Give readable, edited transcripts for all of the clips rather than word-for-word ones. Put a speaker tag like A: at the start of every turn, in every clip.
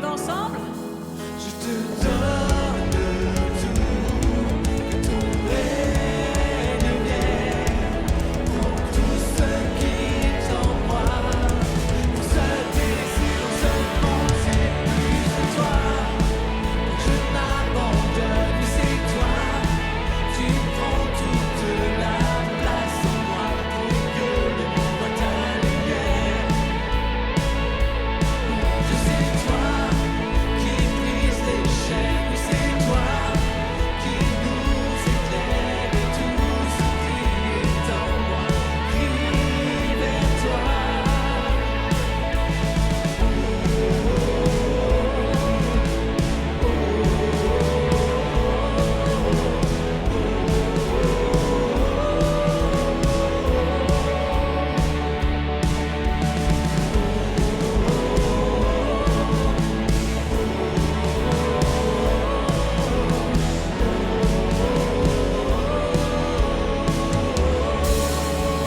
A: va ensemble?
B: Je te donne tout, que ton règne vienne. Prends tout ce qui est en moi. Mon seul désir dans ce monde, c'est plus de toi. Je m'abandonne, mais c'est toi. Tu prends toute la place en moi pour que le monde voit ta lumière. Je sais toi qui brise les chaînes, oui c'est toi qui nous éclaire et tout ce qui est en moi crie vers toi.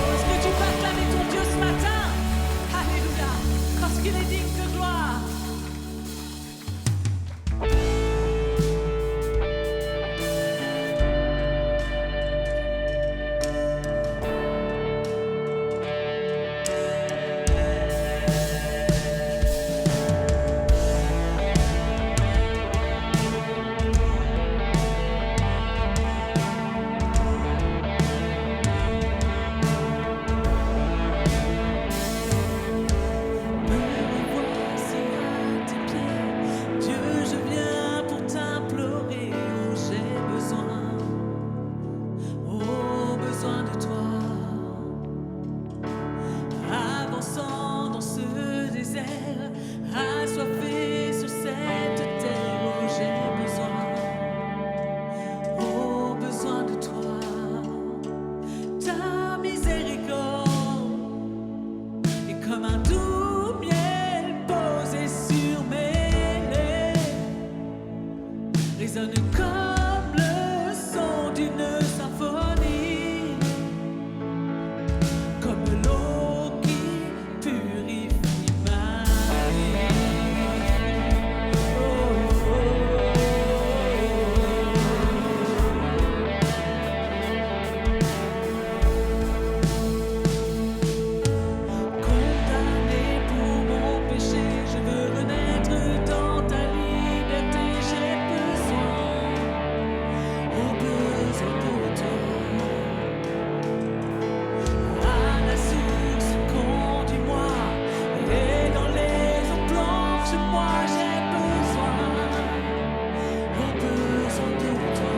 A: Est-ce que tu peux acclamer ton Dieu ce matin? Alléluia, parce qu'il est digne de gloire.
B: Me revoici à tes pieds, Dieu, je viens pour t'implorer. Oh, j'ai besoin de toi. Avançant dans ce désert, assoiffé sur cette terre. Oh, j'ai besoin de toi. Ta miséricorde est comme un doux miel posé sur mes lèvres, résonne comme le son d'une symphonie, comme l'eau qui purifie ma vie. Condamné pour mon péché, je veux renaître dans ta liberté. J'ai besoin de toi. À la source, conduis-moi, et dans les eaux plonge-moi. J'ai besoin de toi.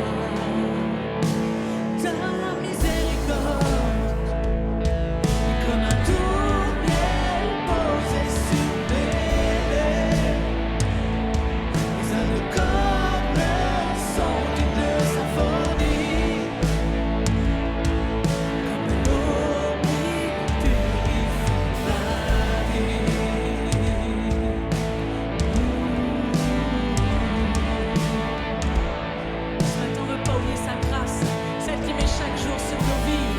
B: Ta miséricorde comme un doux miel posé sur mes lèvres, résonne comme le son d'une symphonie, comme l'eau qui purifie ma vie. Ce matin, on ne veut pas oublier sa grâce, celle qui met chaque jour sur nos vies.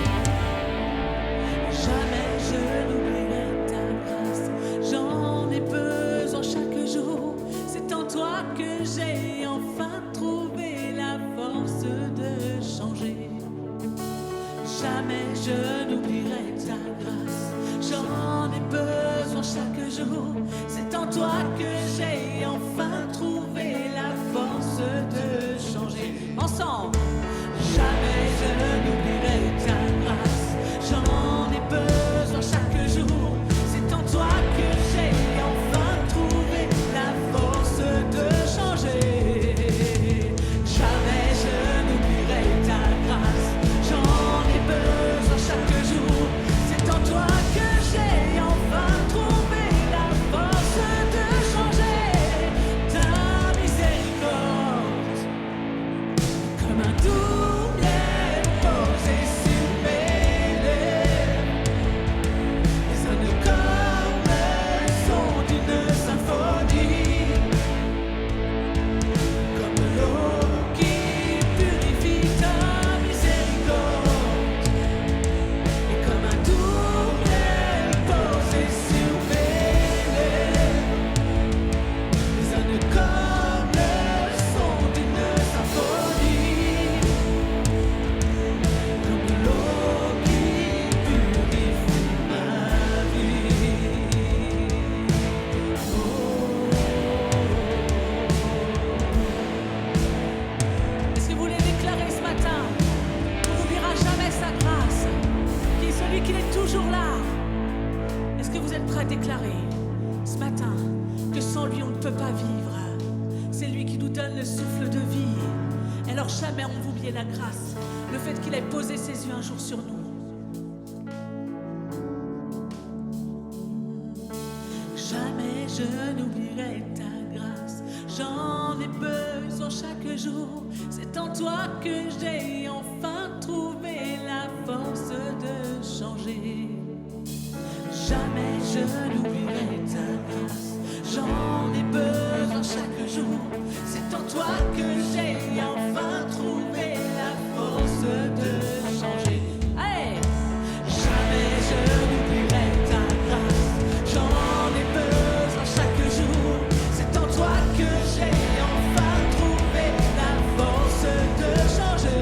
B: Jamais je n'oublierai ta grâce, j'en ai besoin chaque jour. C'est en toi que j'ai enfin trouvé la force de changer. Jamais je n'oublierai ta grâce, j'en ai besoin chaque jour. C'est en toi que j'ai enfin trouvé la force de changer. Ensemble, jamais je n'oublierai ta grâce, j'en ai besoin chaque jour. C'est en toi que j'ai enfin trouvé la force de changer. Jamais je n'oublierai ta grâce, j'en ai besoin chaque jour. C'est en toi que j'ai enfin trouvé la force de changer. le souffle de vie. Alors jamais on va oublier la grâce, le fait qu'il ait posé ses yeux un jour sur nous. Jamais je n'oublierai ta grâce, j'en ai besoin chaque jour. C'est en toi que j'ai enfin trouvé la force de changer. Jamais je n'oublierai ta grâce, j'en ai besoin chaque jour. C'est en toi que j'ai enfin trouvé la force de changer. Hey! Jamais je n'oublierai ta grâce, j'en ai besoin chaque jour. C'est en toi que j'ai enfin trouvé la force de changer.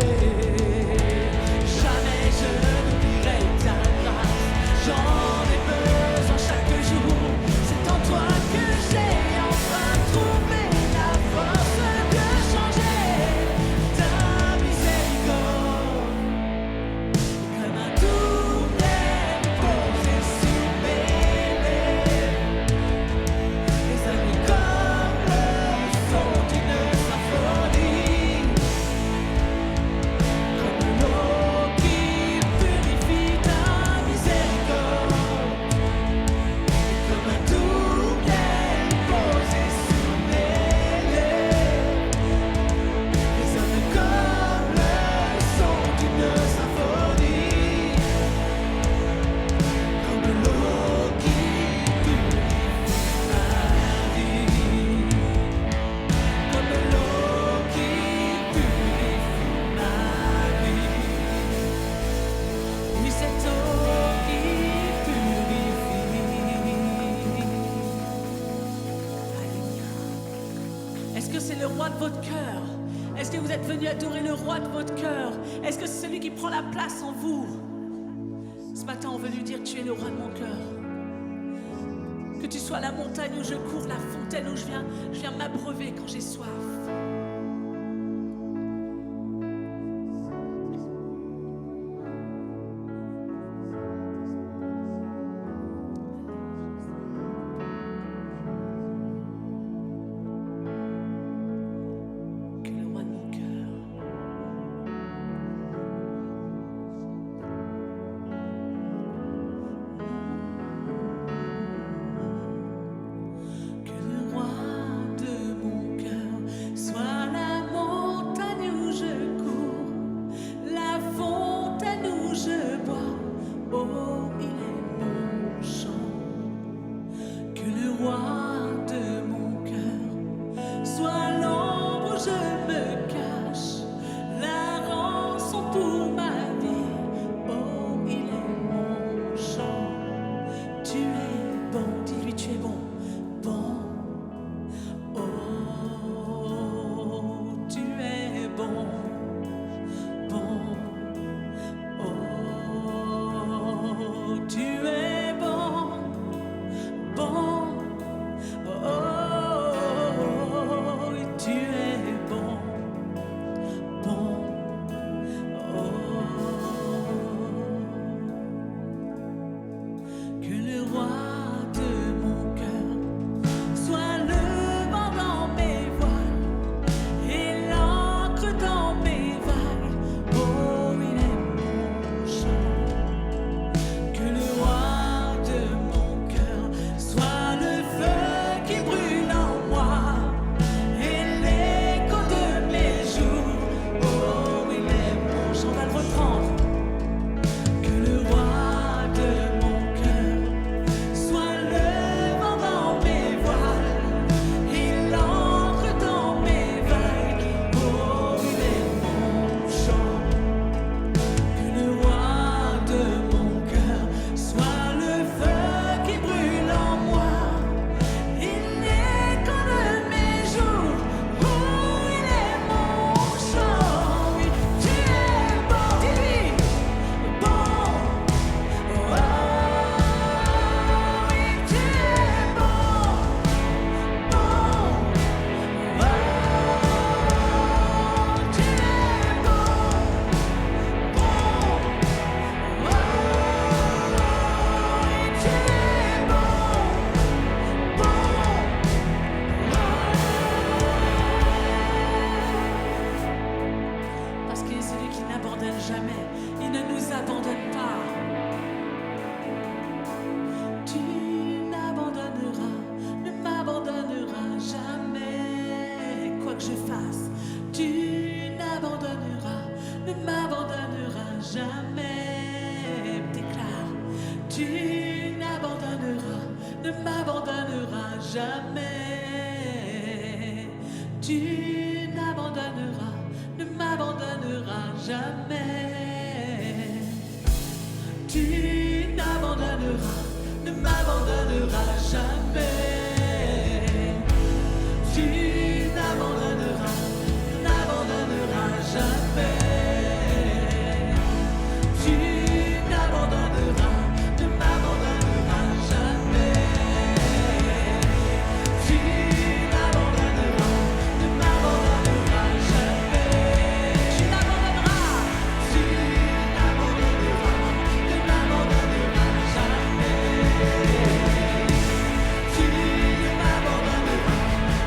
B: Jamais je n'oublierai ta grâce, j'en ai besoin chaque jour. C'est en toi que j'ai enfin trouvé la force de changer. Ta miséricorde, comme un double posé sur mes lèvres. Les amis comme le son d'une symphonie, comme l'eau qui purifie. Ta miséricorde, comme un double posé sur mes lèvres. Les hommes comme le son d'une symphonie, comme l'eau qui purifie ma vie, comme l'eau qui purifie ma vie. Oui, cette eau qui purifie. Alléluia. Est-ce que c'est le roi de votre cœur? Est-ce que vous êtes venu adorer le roi de votre cœur? Est-ce que c'est celui qui prend la place en vous? Ce matin, on veut lui dire: tu es le roi de mon cœur. Que tu sois la montagne où je cours, la fontaine où je viens m'abreuver quand j'ai soif. Que le roi de mon cœur, que le roi de mon cœur soit abandonne jamais, il ne nous abandonne pas. Tu n'abandonneras, ne m'abandonneras jamais, quoi que je fasse. Tu n'abandonneras, ne m'abandonneras jamais. Déclare, tu n'abandonneras, ne m'abandonneras jamais. Tu n'abandonneras, ne m'abandonneras jamais. Tu n'abandonneras, ne m'abandonneras jamais. Tu n'abandonneras, ne m'abandonneras jamais. Tu n'abandonneras, ne m'abandonneras jamais. Tu n'abandonneras, ne m'abandonneras jamais. Tu n'abandonneras, tu n'abandonneras, ne m'abandonneras jamais. Tu n'abandonneras,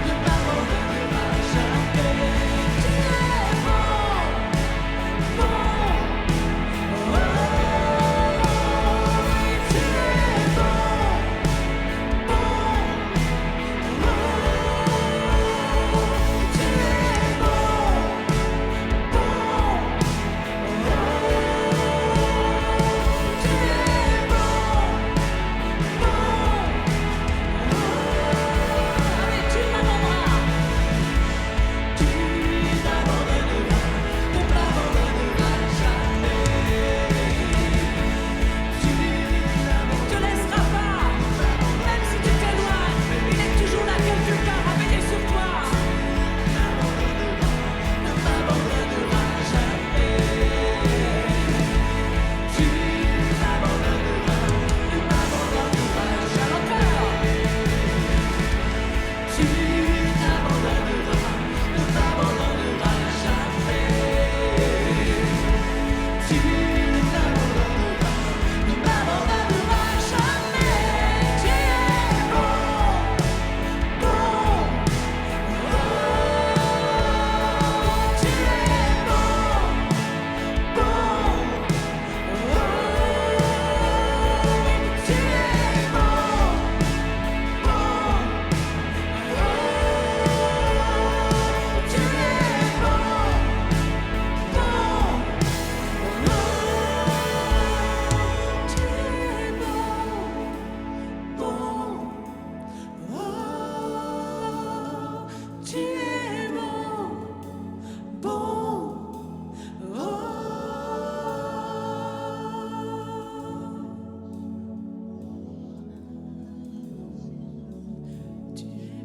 B: ne m'abandonneras jamais. Tu es bon, bon. Oh, tu es bon, bon. Tu es bon, allez, tu m'abandonneras. Tu n'abandonneras, ne m'abandonneras jamais. Tu ne te laisseras pas, même si tu t'éloignes, il est toujours là quelque part à veiller sur toi. Ne m'abandonneras jamais. Tu n'abandonneras, ne m'abandonneras jamais. Tu n'abandonneras, ne m'abandonneras jamais. Tu n'abandonneras, ne m'abandonneras jamais. Tu es bon, bon. Tu es bon, bon. Tu es bon, bon. Tu es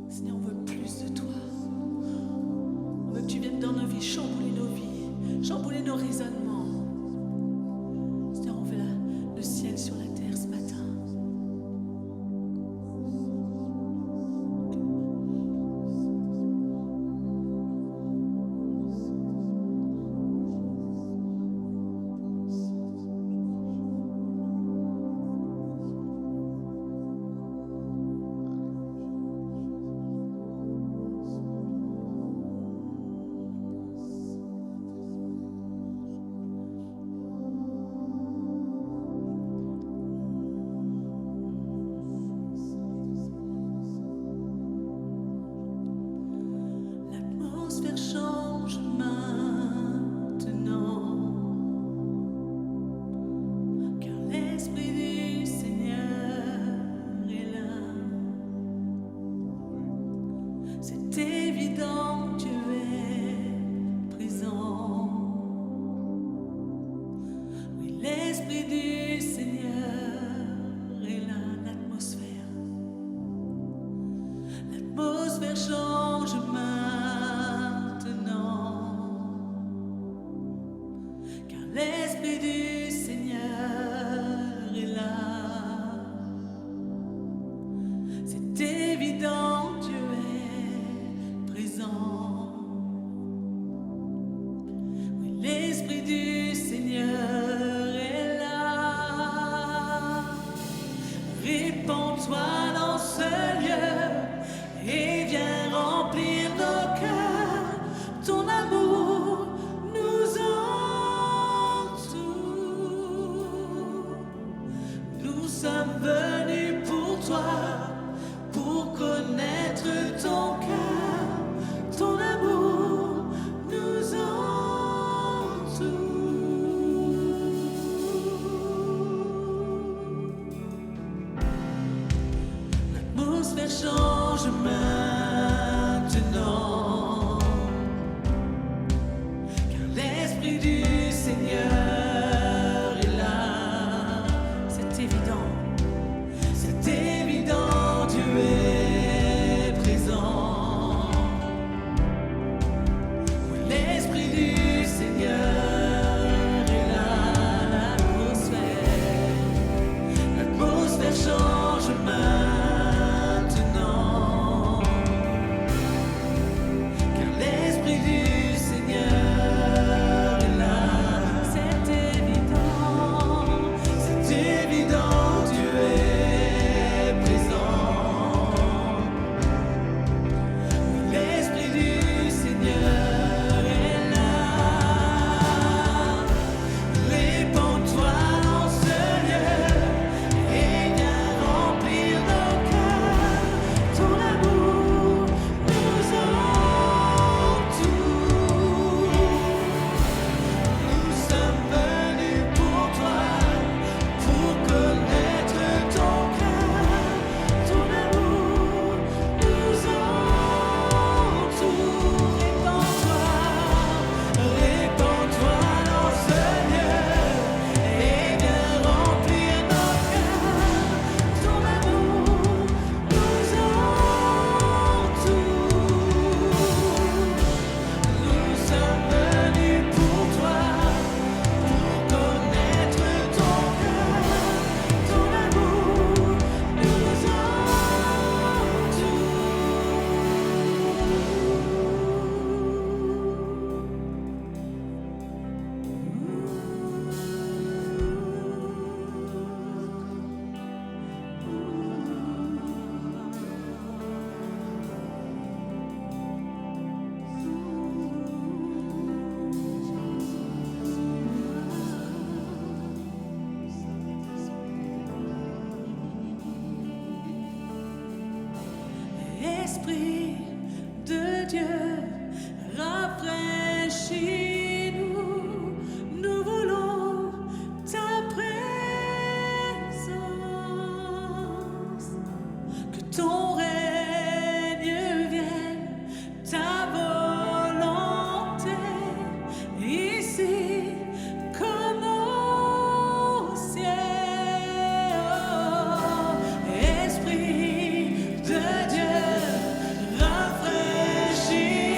B: Seigneur, on veut plus de toi. On veut que tu viennes dans nos vies, chambouler nos vies, chambouler nos raisonnements. Seigneur, on veut le ciel sur la terre ce matin. L'atmosphère change maintenant, car l'Esprit du Seigneur est là. C'est évident, tu es présent. Oui, l'Esprit du Seigneur est là. L'atmosphère change maintenant, car l'Esprit du Seigneur est là. sommes venus pour toi, pour connaître ton cœur, ton amour nous entoure. L'atmosphère change maintenant, car l'Esprit du Seigneur est là. C'est évident, Dieu est présent. Oui, l'Esprit du Seigneur est là. L'atmosphère change maintenant, car l'Esprit du Seigneur est là. C'est évident, Dieu est présent. Oui, l'Esprit du Seigneur est là. Répands-toi dans ce lieu et viens remplir nos cœurs. Ton amour nous entoure. Nous sommes venus pour toi, pour connaître ton cœur. Ton amour nous entoure. Répands-toi dans ce lieu et viens remplir nos cœurs. Ton amour nous entoure. Nous sommes venus pour toi, pour connaître ton cœur. Ton amour nous Esprit de Dieu, rafraîchis-nous, nous voulons ta présence. Que ton règne vienne, ta volonté, ici comme au ciel. Esprit de Dieu, rafraîchis-nous.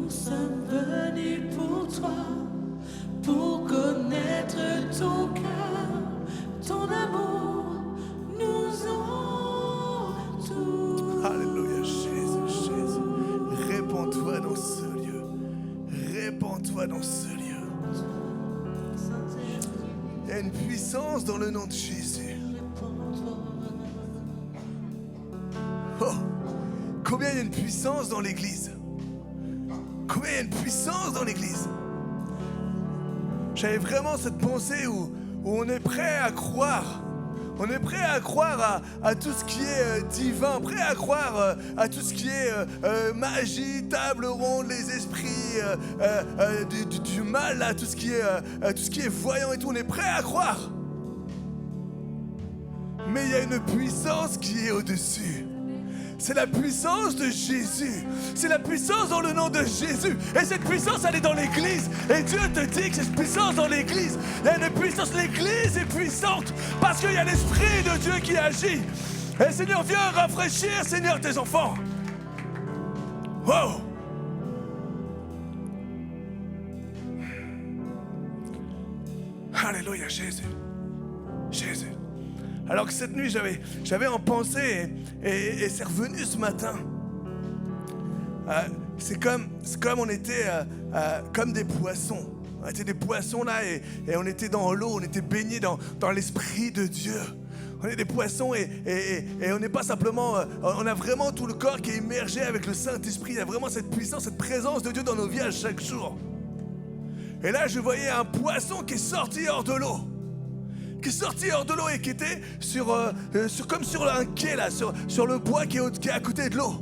B: nous sommes venus pour toi, pour connaître ton cœur, ton amour nous entoure.
C: Alléluia, Jésus, Jésus. Répands-toi dans ce lieu. Répands-toi dans ce lieu. Il y a une puissance dans le nom de Jésus. Oh, combien il y a une puissance dans l'église? Combien il y a une puissance dans l'église? J'avais vraiment cette pensée où on est prêt à croire. On est prêt à croire à tout ce qui est divin, prêt à croire à tout ce qui est magie, table ronde, les esprits du mal, là, tout ce qui est voyant et tout. On est prêt à croire. Mais il y a une puissance qui est au-dessus. C'est la puissance de Jésus. C'est la puissance dans le nom de Jésus. Et cette puissance, elle est dans l'église. Et Dieu te dit que cette puissance dans l'église, il y a une puissance. L'église est puissante parce qu'il y a l'Esprit de Dieu qui agit. Et Seigneur, viens rafraîchir, Seigneur, tes enfants. Wow! Alléluia, Jésus. Jésus. Alors que cette nuit, j'avais en pensée et c'est revenu ce matin. C'est comme on était comme des poissons. On était des poissons là et on était dans l'eau, on était baignés dans l'Esprit de Dieu. On est des poissons et on n'est pas simplement... on a vraiment tout le corps qui est immergé avec le Saint-Esprit. Il y a vraiment cette puissance, cette présence de Dieu dans nos vies à chaque jour. Et là, je voyais un poisson qui est sorti hors de l'eau. Qui est sorti hors de l'eau et qui était comme sur un quai là, sur le bois qui est à côté de l'eau.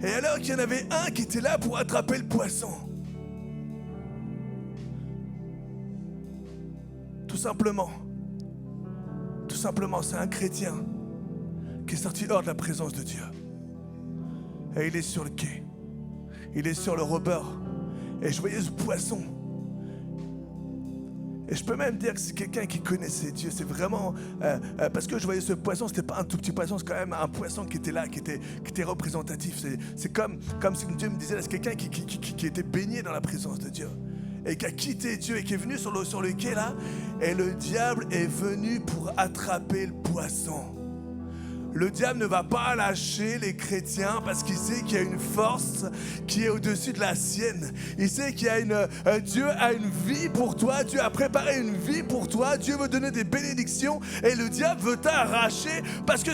C: Et alors qu'il y en avait un qui était là pour attraper le poisson. Tout simplement, c'est un chrétien qui est sorti hors de la présence de Dieu. Et il est sur le quai, il est sur le rebord. Et je voyais ce poisson. Et je peux même dire que c'est quelqu'un qui connaissait Dieu. C'est vraiment... parce que je voyais ce poisson, c'était pas un tout petit poisson, c'est quand même un poisson qui était là, qui était représentatif. C'est comme si Dieu me disait, là, c'est quelqu'un qui était baigné dans la présence de Dieu. Et qui a quitté Dieu et qui est venu sur le quai là. Et le diable est venu pour attraper le poisson. Le diable ne va pas lâcher les chrétiens parce qu'il sait qu'il y a une force qui est au-dessus de la sienne. Il sait qu'il y a Dieu a une vie pour toi. Dieu a préparé une vie pour toi. Dieu veut donner des bénédictions et le diable veut t'arracher parce que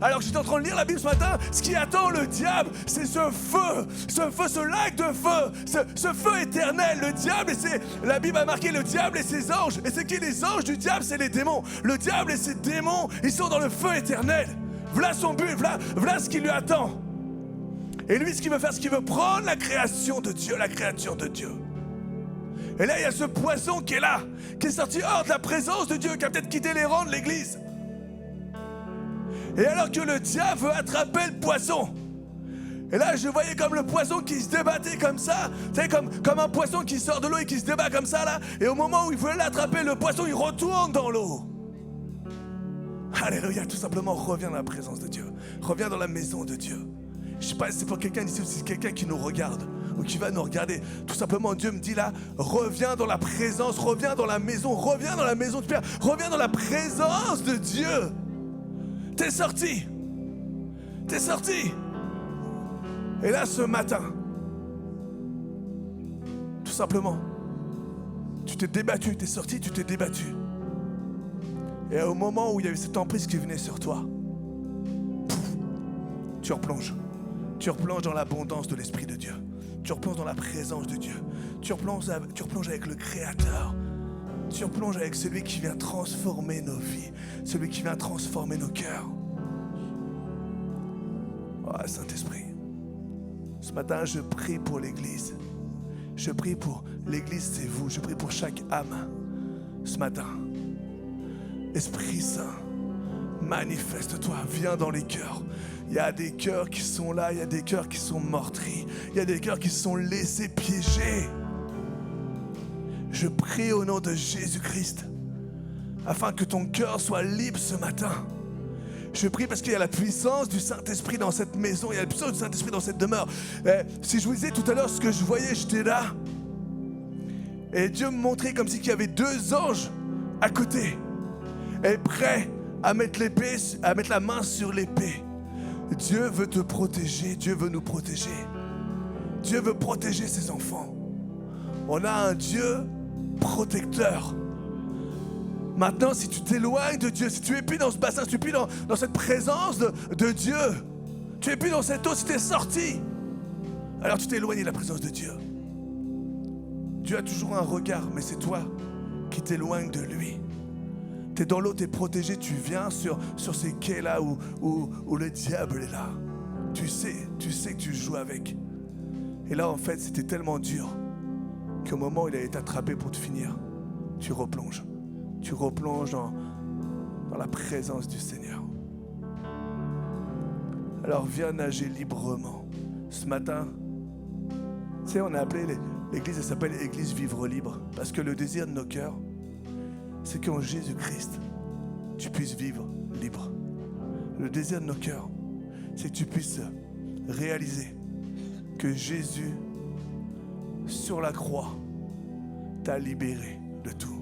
C: alors que j'étais en train de lire la Bible ce matin, ce qui attend le diable, c'est ce feu, ce lac de feu, ce feu éternel. Le diable, la Bible a marqué le diable et ses anges. Et c'est qui les anges du diable? C'est les démons. Le diable et ses démons, ils sont dans le feu éternel. Voilà son but, voilà ce qui lui attend. Et lui, ce qu'il veut faire, c'est qu'il veut prendre la création de Dieu, la créature de Dieu. Et là, il y a ce poisson qui est là, qui est sorti hors de la présence de Dieu, qui a peut-être quitté les rangs de l'église. Et alors que le diable veut attraper le poisson. Et là, je voyais comme le poisson qui se débattait comme ça. Tu sais, comme un poisson qui sort de l'eau et qui se débat comme ça, là. Et au moment où il veut l'attraper, le poisson, il retourne dans l'eau. Alléluia, tout simplement, reviens dans la présence de Dieu. Reviens dans la maison de Dieu. Je ne sais pas si c'est pour quelqu'un ici ou si c'est quelqu'un qui nous regarde ou qui va nous regarder. Tout simplement, Dieu me dit là, reviens dans la présence, reviens dans la maison de Père, reviens dans la présence de Dieu. T'es sorti. Et là, ce matin, tout simplement, tu t'es débattu, t'es sorti, tu t'es débattu. Et au moment où il y avait cette emprise qui venait sur toi, tu replonges. Tu replonges dans l'abondance de l'Esprit de Dieu. Tu replonges dans la présence de Dieu. Tu replonges avec le Créateur. Tu replonges avec celui qui vient transformer nos vies. Celui qui vient transformer nos cœurs. Oh, Saint-Esprit. Ce matin, je prie pour l'Église. Je prie pour l'Église, c'est vous. Je prie pour chaque âme. Ce matin. Esprit Saint, manifeste-toi, viens dans les cœurs. Il y a des cœurs qui sont là, il y a des cœurs qui sont meurtris, il y a des cœurs qui se sont laissés piéger. Je prie au nom de Jésus-Christ, afin que ton cœur soit libre ce matin. Je prie parce qu'il y a la puissance du Saint-Esprit dans cette maison. Il y a la puissance du Saint-Esprit dans cette demeure. Si je vous disais tout à l'heure ce que je voyais, j'étais là. Et Dieu me montrait comme si il y avait 2 anges à côté. Et prêts à mettre l'épée, à mettre la main sur l'épée. Dieu veut te protéger. Dieu veut nous protéger. Dieu veut protéger ses enfants. On a un Dieu protecteur. Maintenant, si tu t'éloignes de Dieu, si tu es plus dans ce bassin, si tu es plus dans cette présence de Dieu, tu es plus dans cette eau, si tu es sorti, alors tu t'es éloigné de la présence de Dieu. Dieu a toujours un regard, mais c'est toi qui t'éloignes de lui. Tu es dans l'eau, tu es protégé, tu viens sur ces quais-là où le diable est là. Tu sais que tu joues avec. Et là, en fait, c'était tellement dur qu'au moment où il a été attrapé pour te finir, tu replonges. Tu replonges dans la présence du Seigneur. Alors viens nager librement. Ce matin, tu sais, on a appelé l'église, elle s'appelle Église Vivre Libre. Parce que le désir de nos cœurs, c'est qu'en Jésus-Christ, tu puisses vivre libre. Le désir de nos cœurs, c'est que tu puisses réaliser que Jésus, sur la croix, t'a libéré de tout.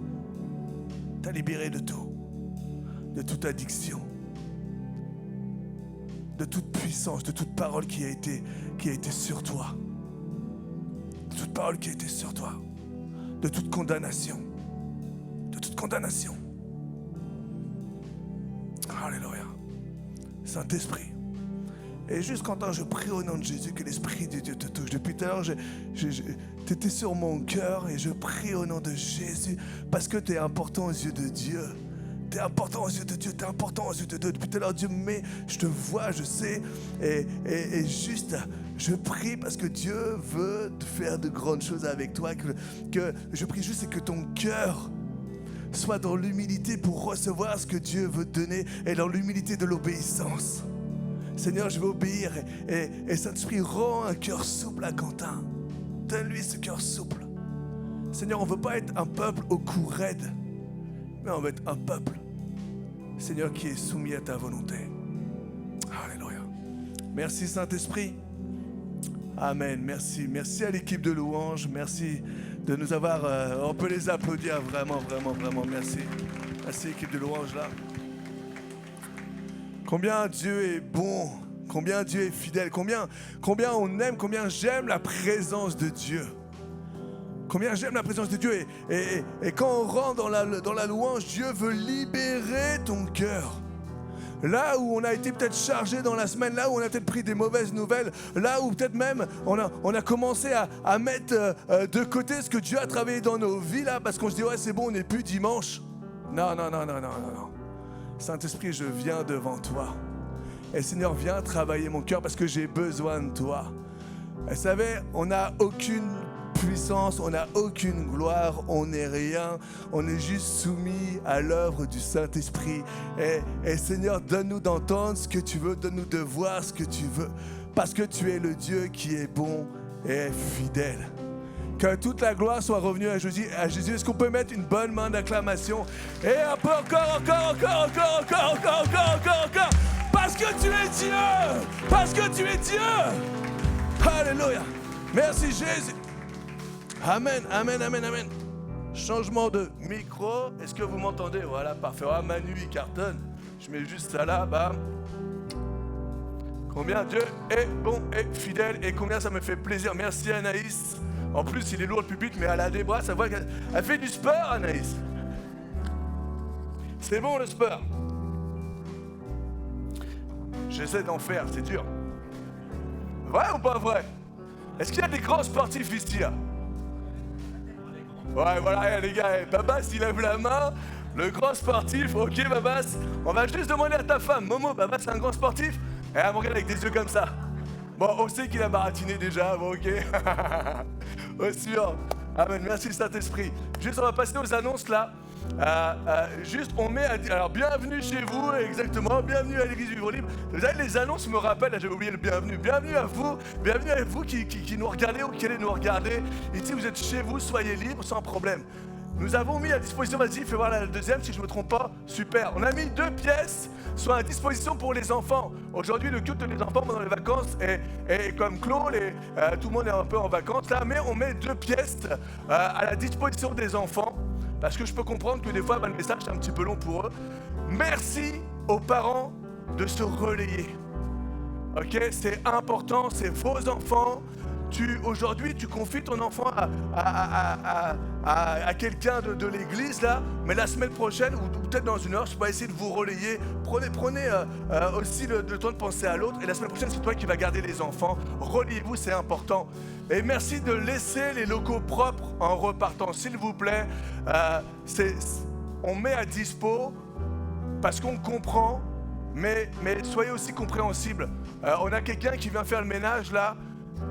C: T'a libéré de tout. De toute addiction. De toute puissance, de toute parole qui a été sur toi. De toute parole qui a été sur toi. De toute condamnation. De toute condamnation. Alléluia. Saint-Esprit. Et juste quand je prie au nom de Jésus, que l'Esprit de Dieu te touche. Depuis tout à l'heure, tu étais sur mon cœur et je prie au nom de Jésus parce que tu es important aux yeux de Dieu. Tu es important aux yeux de Dieu, tu es important aux yeux de Dieu. Depuis tout à l'heure, Dieu me met, je te vois, je sais. Et juste, je prie parce que Dieu veut faire de grandes choses avec toi. Que je prie juste et que ton cœur soit dans l'humilité pour recevoir ce que Dieu veut te donner et dans l'humilité de l'obéissance. Seigneur, je veux obéir et Saint-Esprit, rend un cœur souple à Quentin. Donne-lui ce cœur souple. Seigneur, on ne veut pas être un peuple au cou raide, mais on veut être un peuple, Seigneur, qui est soumis à ta volonté. Alléluia. Merci Saint-Esprit. Amen. Merci. Merci à l'équipe de louange. Merci de nous avoir... on peut les applaudir vraiment, vraiment, vraiment. Merci. Merci l'équipe de louange là. Combien Dieu est bon, combien Dieu est fidèle, combien on aime, combien j'aime la présence de Dieu. Combien j'aime la présence de Dieu. Et quand on rentre dans la louange, Dieu veut libérer ton cœur. Là où on a été peut-être chargé dans la semaine, là où on a peut-être pris des mauvaises nouvelles, là où peut-être même on a commencé à mettre de côté ce que Dieu a travaillé dans nos vies, là, parce qu'on se dit, ouais, c'est bon, on n'est plus dimanche. Non. Saint-Esprit, je viens devant toi. Et Seigneur, viens travailler mon cœur parce que j'ai besoin de toi. Et vous savez, on n'a aucune puissance, on n'a aucune gloire, on n'est rien. On est juste soumis à l'œuvre du Saint-Esprit. Et Seigneur, donne-nous d'entendre ce que tu veux, donne-nous de voir ce que tu veux. Parce que tu es le Dieu qui est bon et fidèle. Que toute la gloire soit revenue à Jésus. Est-ce qu'on peut mettre une bonne main d'acclamation? Et un peu encore. Parce que tu es Dieu. Parce que tu es Dieu. Alléluia. Merci Jésus. Amen. Changement de micro. Est-ce que vous m'entendez? Voilà, parfait. Ah, Manu, il cartonne. Je mets juste ça là, bam. Combien Dieu est bon et fidèle et combien ça me fait plaisir. Merci Anaïs. En plus, il est lourd le pupitre, mais elle a des bras, ça voit qu'elle fait du sport, Anaïs. C'est bon le sport. J'essaie d'en faire, c'est dur. Vrai ou pas vrai? Est-ce qu'il y a des grands sportifs ici là? Ouais, voilà, les gars, Babas, il lève la main. Le grand sportif, ok Babas. On va juste demander à ta femme, Momo, Babas c'est un grand sportif? Et elle me regarde avec des yeux comme ça. Bon, on sait qu'il a baratiné déjà, bon ok. Oh, sûr. Amen, merci Saint-Esprit. Juste, on va passer aux annonces là. Juste, on met... Alors, bienvenue chez vous, exactement. Bienvenue à l'Église Vivre Libre. Vous savez, les annonces me rappellent, j'avais oublié le bienvenue. Bienvenue à vous qui nous regardez ou qui allez nous regarder. Ici, vous êtes chez vous, soyez libres, sans problème. Nous avons mis à disposition, vas-y, fais voir la deuxième si je ne me trompe pas. Super. On a mis 2 pièces sont à disposition pour les enfants. Aujourd'hui, le culte des enfants pendant les vacances est comme clos, tout le monde est un peu en vacances là, mais on met 2 pièces à la disposition des enfants parce que je peux comprendre que des fois, le message est un petit peu long pour eux. Merci aux parents de se relayer. Ok, c'est important, c'est vos enfants. Aujourd'hui, tu confies ton enfant à quelqu'un de l'église, là, mais la semaine prochaine, ou peut-être dans une heure, je vais essayer de vous relayer. Prenez aussi le temps de penser à l'autre, et la semaine prochaine, c'est toi qui vas garder les enfants. Relayez-vous, c'est important. Et merci de laisser les locaux propres en repartant, s'il vous plaît. On met à dispo parce qu'on comprend, mais soyez aussi compréhensibles. On a quelqu'un qui vient faire le ménage, là.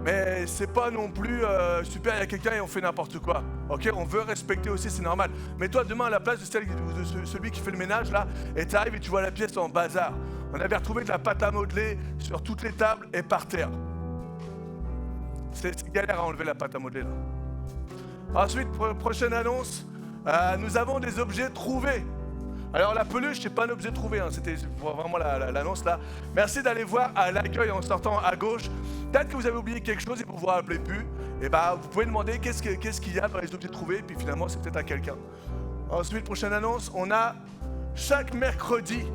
C: Mais c'est pas non plus super, il y a quelqu'un et on fait n'importe quoi. Ok, on veut respecter aussi, c'est normal. Mais toi, demain, à la place de celui qui fait le ménage, là, et tu arrives et tu vois la pièce en bazar. On avait retrouvé de la pâte à modeler sur toutes les tables et par terre. C'est galère à enlever la pâte à modeler, là. Ensuite, prochaine annonce, nous avons des objets trouvés. Alors la peluche, c'est pas un objet trouvé, hein. C'était vraiment l'annonce là. Merci d'aller voir à l'accueil en sortant à gauche. Peut-être que vous avez oublié quelque chose et vous ne vous rappelez plus. Et vous pouvez demander qu'est-ce qu'il y a dans les objets trouvés, et puis finalement c'est peut-être à quelqu'un. Ensuite, prochaine annonce, on a chaque mercredi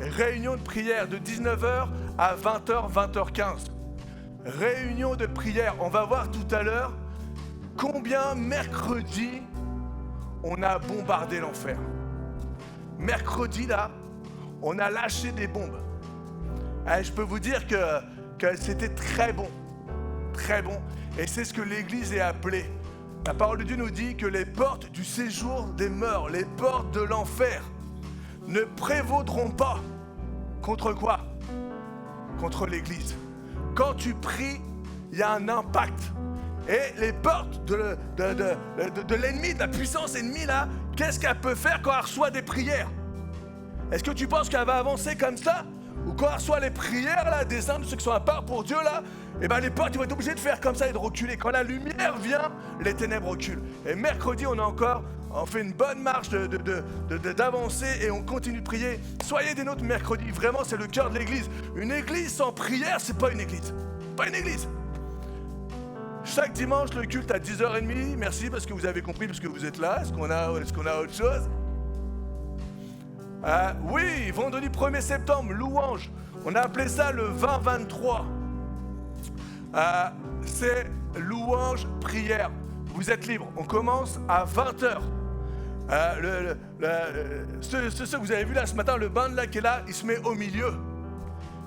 C: réunion de prière de 19h à 20h, 20h15. Réunion de prière, on va voir tout à l'heure combien mercredi on a bombardé l'enfer. Mercredi, là, on a lâché des bombes. Je peux vous dire que c'était très bon. Très bon. Et c'est ce que l'Église est appelée. La parole de Dieu nous dit que les portes du séjour des morts, les portes de l'enfer, ne prévaudront pas. Contre quoi? Contre l'Église. Quand tu pries, il y a un impact. Et les portes de l'ennemi, de la puissance ennemie, là, qu'est-ce qu'elle peut faire quand elle reçoit des prières? Est-ce que tu penses qu'elle va avancer comme ça? Ou quand elle reçoit les prières, là, des saints, de ceux qui sont à part pour Dieu, là, les portes, ils vont être obligés de faire comme ça et de reculer. Quand la lumière vient, les ténèbres reculent. Et mercredi, on fait une bonne marche d'avancer et on continue de prier. Soyez des nôtres mercredi. Vraiment, c'est le cœur de l'église. Une église sans prière, c'est pas une église. Pas une église. Chaque dimanche, le culte à 10h30. Merci parce que vous avez compris, parce que vous êtes là. Est-ce qu'on a autre chose? Oui, vendredi 1er septembre, louange. On a appelé ça le 20-23. C'est louange, prière. Vous êtes libres. On commence à 20h. Ceux que vous avez vu là ce matin, le band là qui est là, il se met au milieu.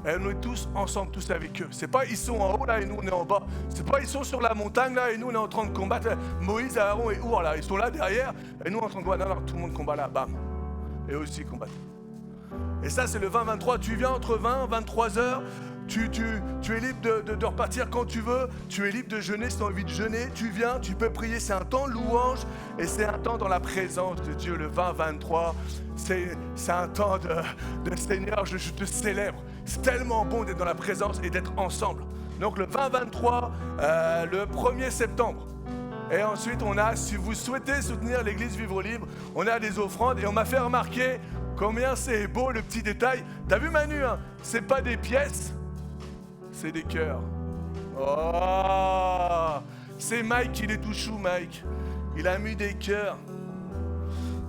C: Et on est tous ensemble, tous avec eux. C'est pas ils sont en haut là et nous on est en bas. C'est pas ils sont sur la montagne là et nous on est en train de combattre. Moïse, Aaron et Our là, ils sont là derrière et nous on est en train de combattre. Non, tout le monde combat là, bam. Et eux aussi combattent. Et ça c'est le 20-23. Tu viens entre 20 et 23 heures. Tu es libre de repartir quand tu veux. Tu es libre de jeûner si tu as envie de jeûner. Tu viens, tu peux prier. C'est un temps de louange et c'est un temps dans la présence de Dieu. Le 20-23, c'est un temps de Seigneur, je te célèbre. C'est tellement bon d'être dans la présence et d'être ensemble. Donc le 20-23, le 1er septembre. Et ensuite, on a, si vous souhaitez soutenir l'église Vivre Libre, on a des offrandes et on m'a fait remarquer combien c'est beau le petit détail. T'as vu Manu, hein? C'est pas des pièces. C'est des cœurs. Oh! C'est Mike, il est tout chou, Mike. Il a mis des cœurs.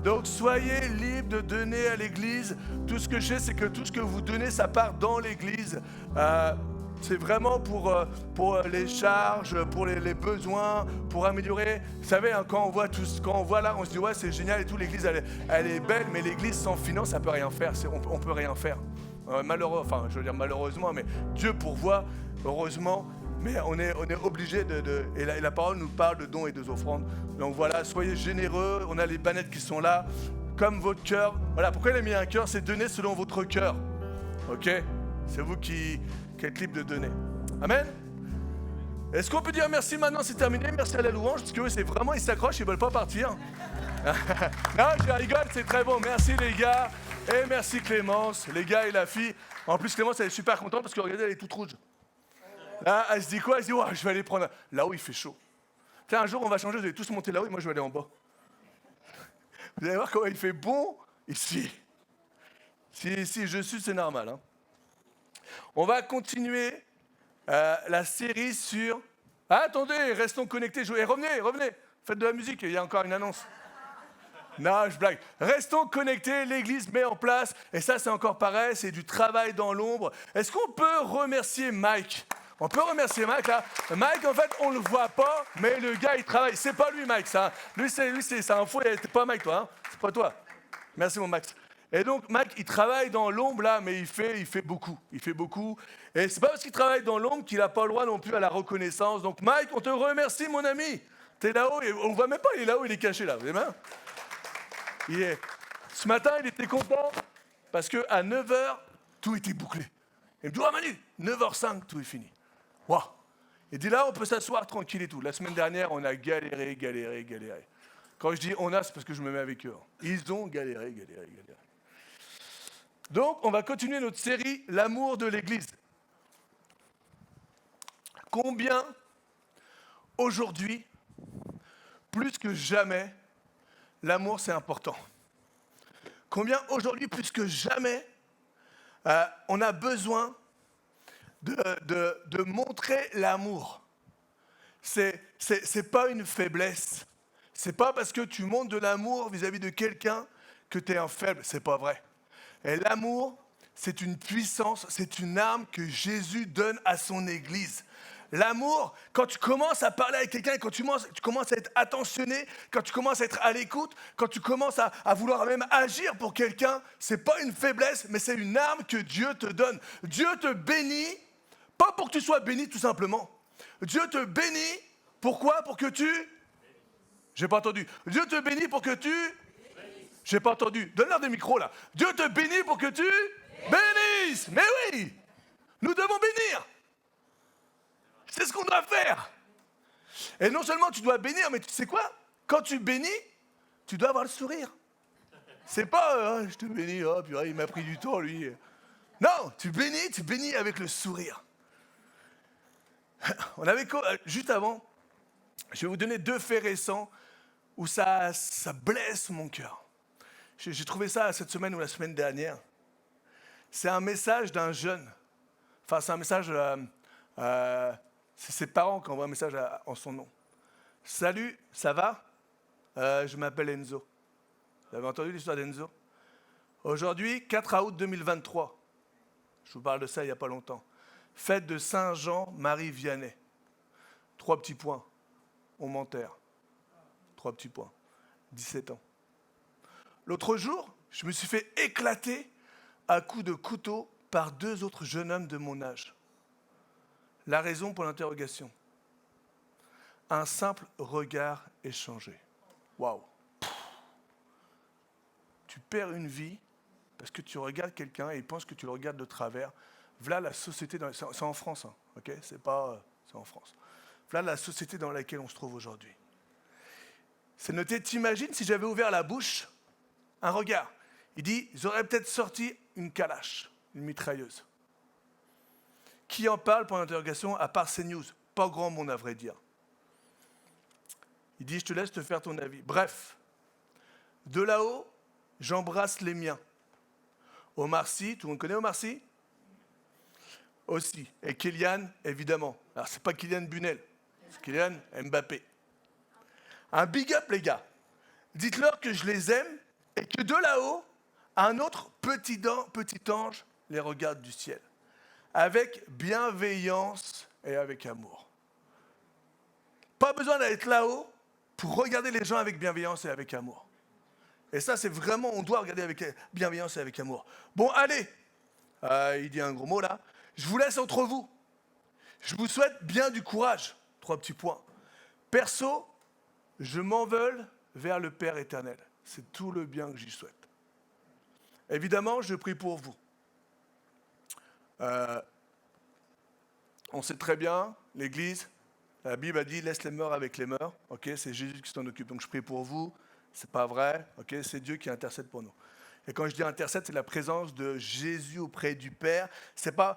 C: Donc, soyez libres de donner à l'église. Tout ce que je sais, c'est que tout ce que vous donnez, ça part dans l'église. C'est vraiment pour les charges, pour les besoins, pour améliorer. Vous savez, hein, quand on voit là, on se dit ouais, c'est génial et tout. L'église, elle est belle, mais l'église sans finance, ça peut rien faire. On peut rien faire. Malheureusement, mais Dieu pourvoit, heureusement, mais on est obligé et la parole nous parle de dons et de offrandes. Donc voilà, soyez généreux, on a les bannettes qui sont là, comme votre cœur. Voilà, pourquoi il a mis un cœur? C'est donner selon votre cœur. Ok? C'est vous qui êtes libre de donner. Amen? Est-ce qu'on peut dire merci maintenant? C'est terminé, merci à la louange, parce que c'est vraiment, ils s'accrochent, ils ne veulent pas partir. Non, je rigole, c'est très bon, merci les gars. Et merci Clémence, les gars et la fille. En plus, Clémence, elle est super contente parce que regardez, elle est toute rouge. Là, elle se dit quoi? Elle se dit, oh, je vais aller prendre là où il fait chaud. Tiens, un jour, on va changer, vous allez tous monter là-haut et moi, je vais aller en bas. Vous allez voir comment il fait bon ici. Si je suis, c'est normal. Hein. On va continuer la série sur... Ah, attendez, restons connectés. Revenez. Faites de la musique, il y a encore une annonce. Non, je blague. Restons connectés, l'Église met en place, et ça c'est encore pareil, c'est du travail dans l'ombre. Est-ce qu'on peut remercier Mike? On peut remercier Mike là. Mike, en fait, on le voit pas, mais le gars il travaille. C'est pas lui, Mike, ça. Lui, c'est un faux. T'es pas Mike, toi. Hein, c'est pas toi. Merci, mon Max. Et donc, Mike, il travaille dans l'ombre là, mais il fait beaucoup. Il fait beaucoup. Et c'est pas parce qu'il travaille dans l'ombre qu'il n'a pas le droit non plus à la reconnaissance. Donc, Mike, on te remercie, mon ami. T'es là-haut, et on ne voit même pas, il est là-haut, il est caché là. Vous voyez bien? Ce matin, il était content parce qu'à 9h, tout était bouclé. Il me dit, oh Manu, 9h05, tout est fini. Waouh. Il dit là, on peut s'asseoir tranquille et tout. La semaine dernière, on a galéré. Quand je dis on a, c'est parce que je me mets avec eux. Ils ont galéré. Donc, on va continuer notre série, l'amour de l'Église. Combien, aujourd'hui, plus que jamais, l'amour, c'est important. Combien aujourd'hui, plus que jamais, on a besoin de montrer l'amour. C'est pas une faiblesse. C'est pas parce que tu montres de l'amour vis-à-vis de quelqu'un que tu es un faible. C'est pas vrai. Et l'amour, c'est une puissance, c'est une arme que Jésus donne à son Église. L'amour, quand tu commences à parler avec quelqu'un, quand tu commences à être attentionné, quand tu commences à être à l'écoute, quand tu commences à vouloir même agir pour quelqu'un, c'est pas une faiblesse, mais c'est une arme que Dieu te donne. Dieu te bénit, pas pour que tu sois béni tout simplement. Dieu te bénit, pourquoi? Pour que tu... J'ai pas entendu. Dieu te bénit pour que tu... J'ai pas entendu. Donne-leur des micros là. Dieu te bénit pour que tu... Bénisses. Mais oui, nous devons bénir. C'est ce qu'on doit faire. Et non seulement tu dois bénir, mais tu sais quoi? Quand tu bénis, tu dois avoir le sourire. C'est pas je te bénis, oh, puis, il m'a pris du temps, lui. Non, tu bénis avec le sourire. On avait juste avant, je vais vous donner 2 faits récents où ça blesse mon cœur. J'ai trouvé ça cette semaine ou la semaine dernière. C'est un message d'un jeune. Enfin, c'est un message... c'est ses parents qui envoient un message en son nom. Salut, ça va? Je m'appelle Enzo. Vous avez entendu l'histoire d'Enzo? Aujourd'hui, 4 août 2023. Je vous parle de ça il n'y a pas longtemps. Fête de Saint Jean-Marie Vianney. 3 petits points. On m'enterre. 3 petits points. 17 ans. L'autre jour, je me suis fait éclater à coups de couteau par 2 autres jeunes hommes de mon âge. La raison pour l'interrogation. Un simple regard échangé. Waouh! Tu perds une vie parce que tu regardes quelqu'un et il pense que tu le regardes de travers. Voilà la société, c'est en France, hein, ok? C'est en France. Voilà la société dans laquelle on se trouve aujourd'hui. C'est noté, t'imagines si j'avais ouvert la bouche, un regard. Il dit, j'aurais peut-être sorti une calache, une mitrailleuse. Qui en parle pour l'interrogation à part CNews? Pas grand monde à vrai dire. Il dit, je te laisse te faire ton avis. Bref, de là-haut, j'embrasse les miens. Omar Sy, tout le monde connaît Omar Sy? Aussi. Et Kylian, évidemment. Alors, c'est pas Kylian Bunel, c'est Kylian Mbappé. Un big up, les gars. Dites-leur que je les aime et que de là-haut, un autre petit ange les regarde du ciel. Avec bienveillance et avec amour. Pas besoin d'être là-haut pour regarder les gens avec bienveillance et avec amour. Et ça, c'est vraiment, on doit regarder avec bienveillance et avec amour. Bon, allez, il dit un gros mot là. Je vous laisse entre vous. Je vous souhaite bien du courage. 3 petits points. Perso, je m'envole vers le Père éternel. C'est tout le bien que j'y souhaite. Évidemment, je prie pour vous. On sait très bien, l'Église, la Bible a dit, laisse les morts avec les morts. Okay, c'est Jésus qui s'en occupe. Donc je prie pour vous. C'est pas vrai. Okay, c'est Dieu qui intercède pour nous. Et quand je dis intercède, c'est la présence de Jésus auprès du Père. C'est pas...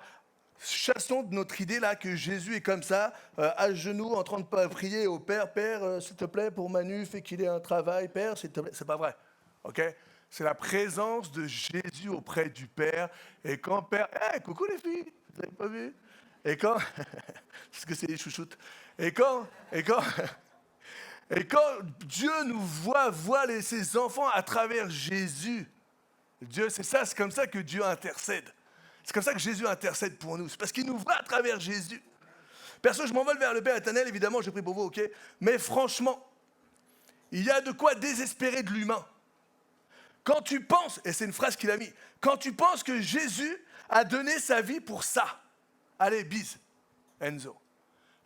C: Chassons de notre idée là que Jésus est comme ça, à genoux, en train de prier au Père. Père, s'il te plaît, pour Manu, fais qu'il ait un travail. Père, s'il te plaît. C'est pas vrai. Ok? C'est la présence de Jésus auprès du Père. Et quand Père... Coucou les filles, vous n'avez pas vu? Et quand... Parce que c'est les chouchoutes. Et quand... Et quand Dieu nous voit ses enfants à travers Jésus, Dieu, c'est comme ça que Dieu intercède. C'est comme ça que Jésus intercède pour nous. C'est parce qu'il nous voit à travers Jésus. Perso, je m'envole vers le Père éternel, évidemment, je prie pour vous, ok? Mais franchement, il y a de quoi désespérer de l'humain. Quand tu penses, et c'est une phrase qu'il a mis, quand tu penses que Jésus a donné sa vie pour ça. Allez, bise, Enzo.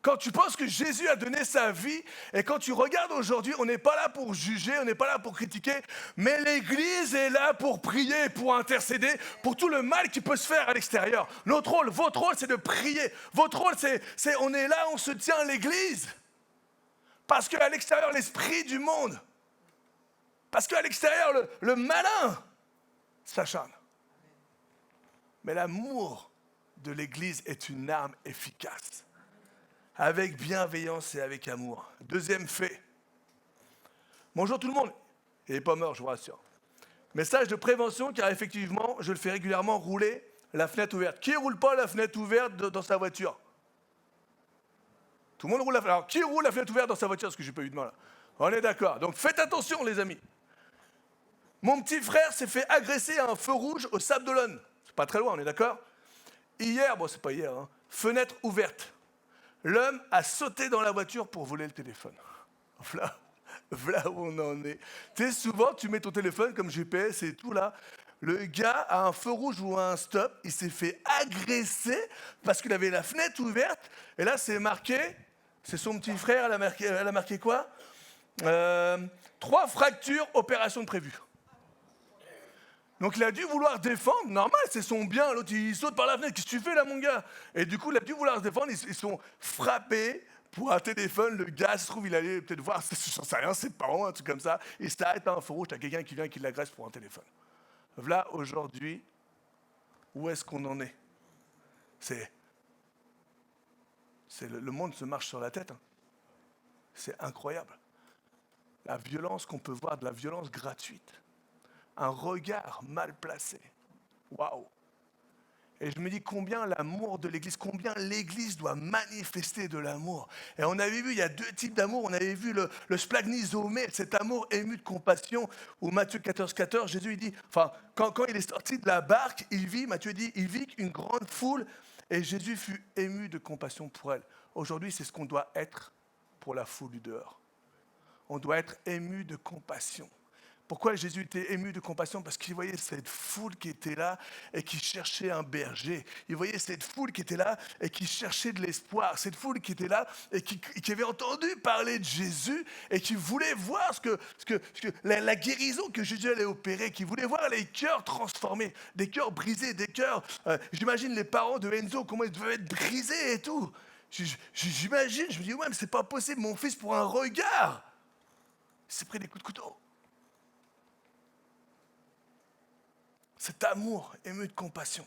C: Quand tu penses que Jésus a donné sa vie, et quand tu regardes aujourd'hui, on n'est pas là pour juger, on n'est pas là pour critiquer, mais l'Église est là pour prier, pour intercéder, pour tout le mal qui peut se faire à l'extérieur. Notre rôle, votre rôle, c'est de prier. Votre rôle, c'est on est là, on se tient à l'Église. Parce qu'à l'extérieur, l'esprit du monde, parce qu'à l'extérieur, le malin s'acharne. Mais l'amour de l'Église est une arme efficace. Avec bienveillance et avec amour. Deuxième fait. Bonjour tout le monde. Il n'est pas mort, je vous rassure. Message de prévention, car effectivement, je le fais régulièrement rouler la fenêtre ouverte. Qui ne roule pas la fenêtre ouverte dans sa voiture? Tout le monde roule la fenêtre. Alors, qui roule la fenêtre ouverte dans sa voiture? Parce que je n'ai pas eu de main là. On est d'accord. Donc faites attention, les amis. Mon petit frère s'est fait agresser à un feu rouge au Sable d'Olonne. C'est pas très loin, on est d'accord? Hier, bon, c'est pas hier, hein, fenêtre ouverte. L'homme a sauté dans la voiture pour voler le téléphone. Voilà où on en est. Tu sais, souvent, tu mets ton téléphone comme GPS et tout là. Le gars a un feu rouge ou un stop. Il s'est fait agresser parce qu'il avait la fenêtre ouverte. Et là, c'est marqué, c'est son petit frère, elle a marqué quoi? 3 fractures, opération de prévue. Donc il a dû vouloir défendre, normal, c'est son bien, l'autre il saute par la fenêtre, qu'est-ce que tu fais là mon gars? Et du coup il a dû vouloir se défendre, ils sont frappés pour un téléphone, le gars, ça se trouve il allait peut-être voir, j'en sais rien, ses parents, un truc comme ça, il s'arrête à un feu rouge, t'as quelqu'un qui vient et qui l'agresse pour un téléphone. Voilà aujourd'hui, où est-ce qu'on en est? Le monde se marche sur la tête, hein. C'est incroyable. La violence qu'on peut voir, de la violence gratuite. Un regard mal placé. Waouh! Et je me dis combien l'amour de l'Église, combien l'Église doit manifester de l'amour. Et on avait vu, il y a 2 types d'amour. On avait vu le splagnizomé, cet amour ému de compassion, où Matthieu 14, Jésus il dit, enfin, quand il est sorti de la barque, Matthieu dit, il vit une grande foule, et Jésus fut ému de compassion pour elle. Aujourd'hui, c'est ce qu'on doit être pour la foule du dehors. On doit être ému de compassion. Pourquoi Jésus était ému de compassion? Parce qu'il voyait cette foule qui était là et qui cherchait un berger. Il voyait cette foule qui était là et qui cherchait de l'espoir. Cette foule qui était là et qui avait entendu parler de Jésus et qui voulait voir la guérison que Jésus allait opérer, qui voulait voir les cœurs transformés, des cœurs brisés, des cœurs... j'imagine les parents de Enzo, comment ils devaient être brisés et tout. J'imagine, je me dis, ouais, mais c'est pas possible, mon fils, pour un regard, il s'est pris des coups de couteau. Cet amour ému de compassion.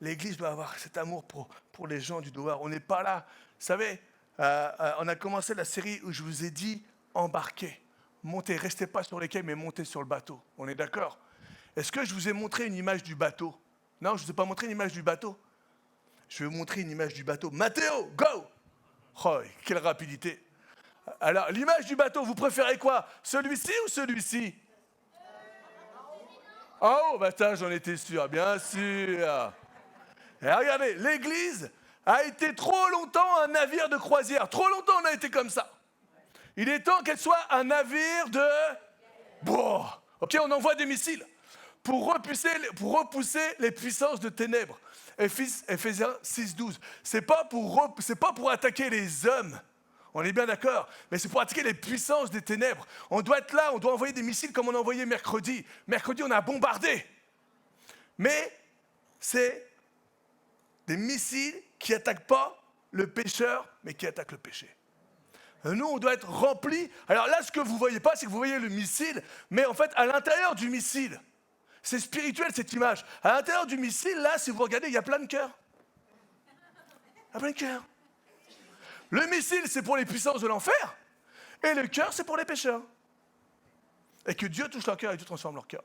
C: L'Église doit avoir cet amour pour les gens du dehors. On n'est pas là. Vous savez, on a commencé la série où je vous ai dit embarquez, montez, restez pas sur les quais, mais montez sur le bateau. On est d'accord? Est-ce que je vous ai montré une image du bateau? Non, je ne vous ai pas montré une image du bateau. Je vais vous montrer une image du bateau. Mathéo, go! Oh, quelle rapidité. Alors, l'image du bateau, vous préférez quoi? Celui-ci ou celui-ci? Oh, bah ça, j'en étais sûr, bien sûr. Et regardez, l'Église a été trop longtemps un navire de croisière. Trop longtemps, on a été comme ça. Il est temps qu'elle soit un navire de... Bon, ok, on envoie des missiles pour repousser les puissances de ténèbres. Éphésiens 6,12. C'est pas pour attaquer les hommes. On est bien d'accord, mais c'est pour attaquer les puissances des ténèbres. On doit être là, on doit envoyer des missiles comme on a envoyé mercredi. Mercredi, on a bombardé. Mais c'est des missiles qui n'attaquent pas le pécheur, mais qui attaquent le péché. Nous, on doit être remplis. Alors là, ce que vous ne voyez pas, c'est que vous voyez le missile, mais en fait, à l'intérieur du missile, c'est spirituel cette image. À l'intérieur du missile, là, si vous regardez, il y a plein de cœurs. Il y a plein de cœurs. Le missile, c'est pour les puissances de l'enfer, et le cœur, c'est pour les pécheurs. et que Dieu touche leur cœur et Dieu transforme leur cœur.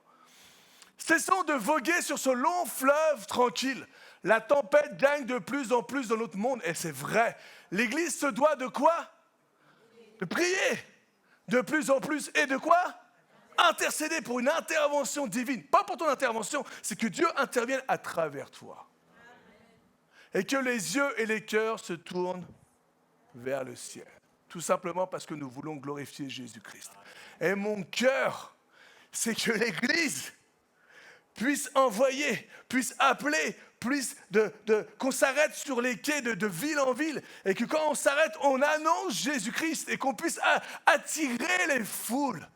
C: Cessons de voguer sur ce long fleuve tranquille. La tempête gagne de plus en plus dans notre monde, et c'est vrai. L'Église se doit de quoi? De prier. De plus en plus, et de quoi? Intercéder pour une intervention divine. Pas pour ton intervention, c'est que Dieu intervienne à travers toi. Et que les yeux et les cœurs se tournent vers le ciel. Tout simplement parce que nous voulons glorifier Jésus-Christ. Et mon cœur, c'est que l'Église puisse envoyer, puisse appeler, qu'on s'arrête sur les quais de ville en ville, et que quand on s'arrête, on annonce Jésus-Christ, et qu'on puisse attirer les foules,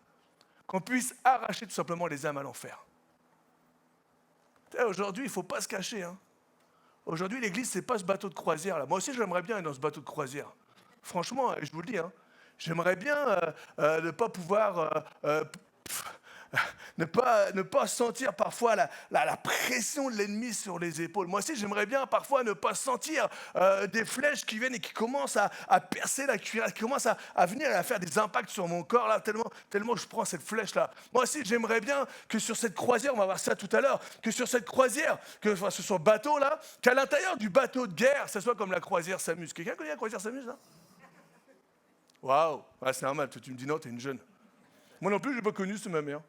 C: qu'on puisse arracher tout simplement les âmes à l'enfer. Aujourd'hui, il ne faut pas se cacher. Aujourd'hui, l'Église, ce n'est pas ce bateau de croisière là. Moi aussi, j'aimerais bien être dans ce bateau de croisière. Franchement, je vous le dis, j'aimerais bien ne pas pouvoir... ne pas sentir parfois la pression de l'ennemi sur les épaules. Moi aussi, j'aimerais bien parfois ne pas sentir des flèches qui viennent et qui commencent à percer la cuirasse, qui commencent à venir et à faire des impacts sur mon corps, là, tellement je prends cette flèche-là. Moi aussi, j'aimerais bien que sur cette croisière, on va voir ça tout à l'heure, que sur cette croisière, sur ce bateau-là, qu'à l'intérieur du bateau de guerre, ça soit comme la croisière s'amuse. Quelqu'un connaît la croisière s'amuse, là? Waouh, c'est normal, tu me dis non, t'es une jeune. Moi non plus, je n'ai pas connu, c'est ma mère.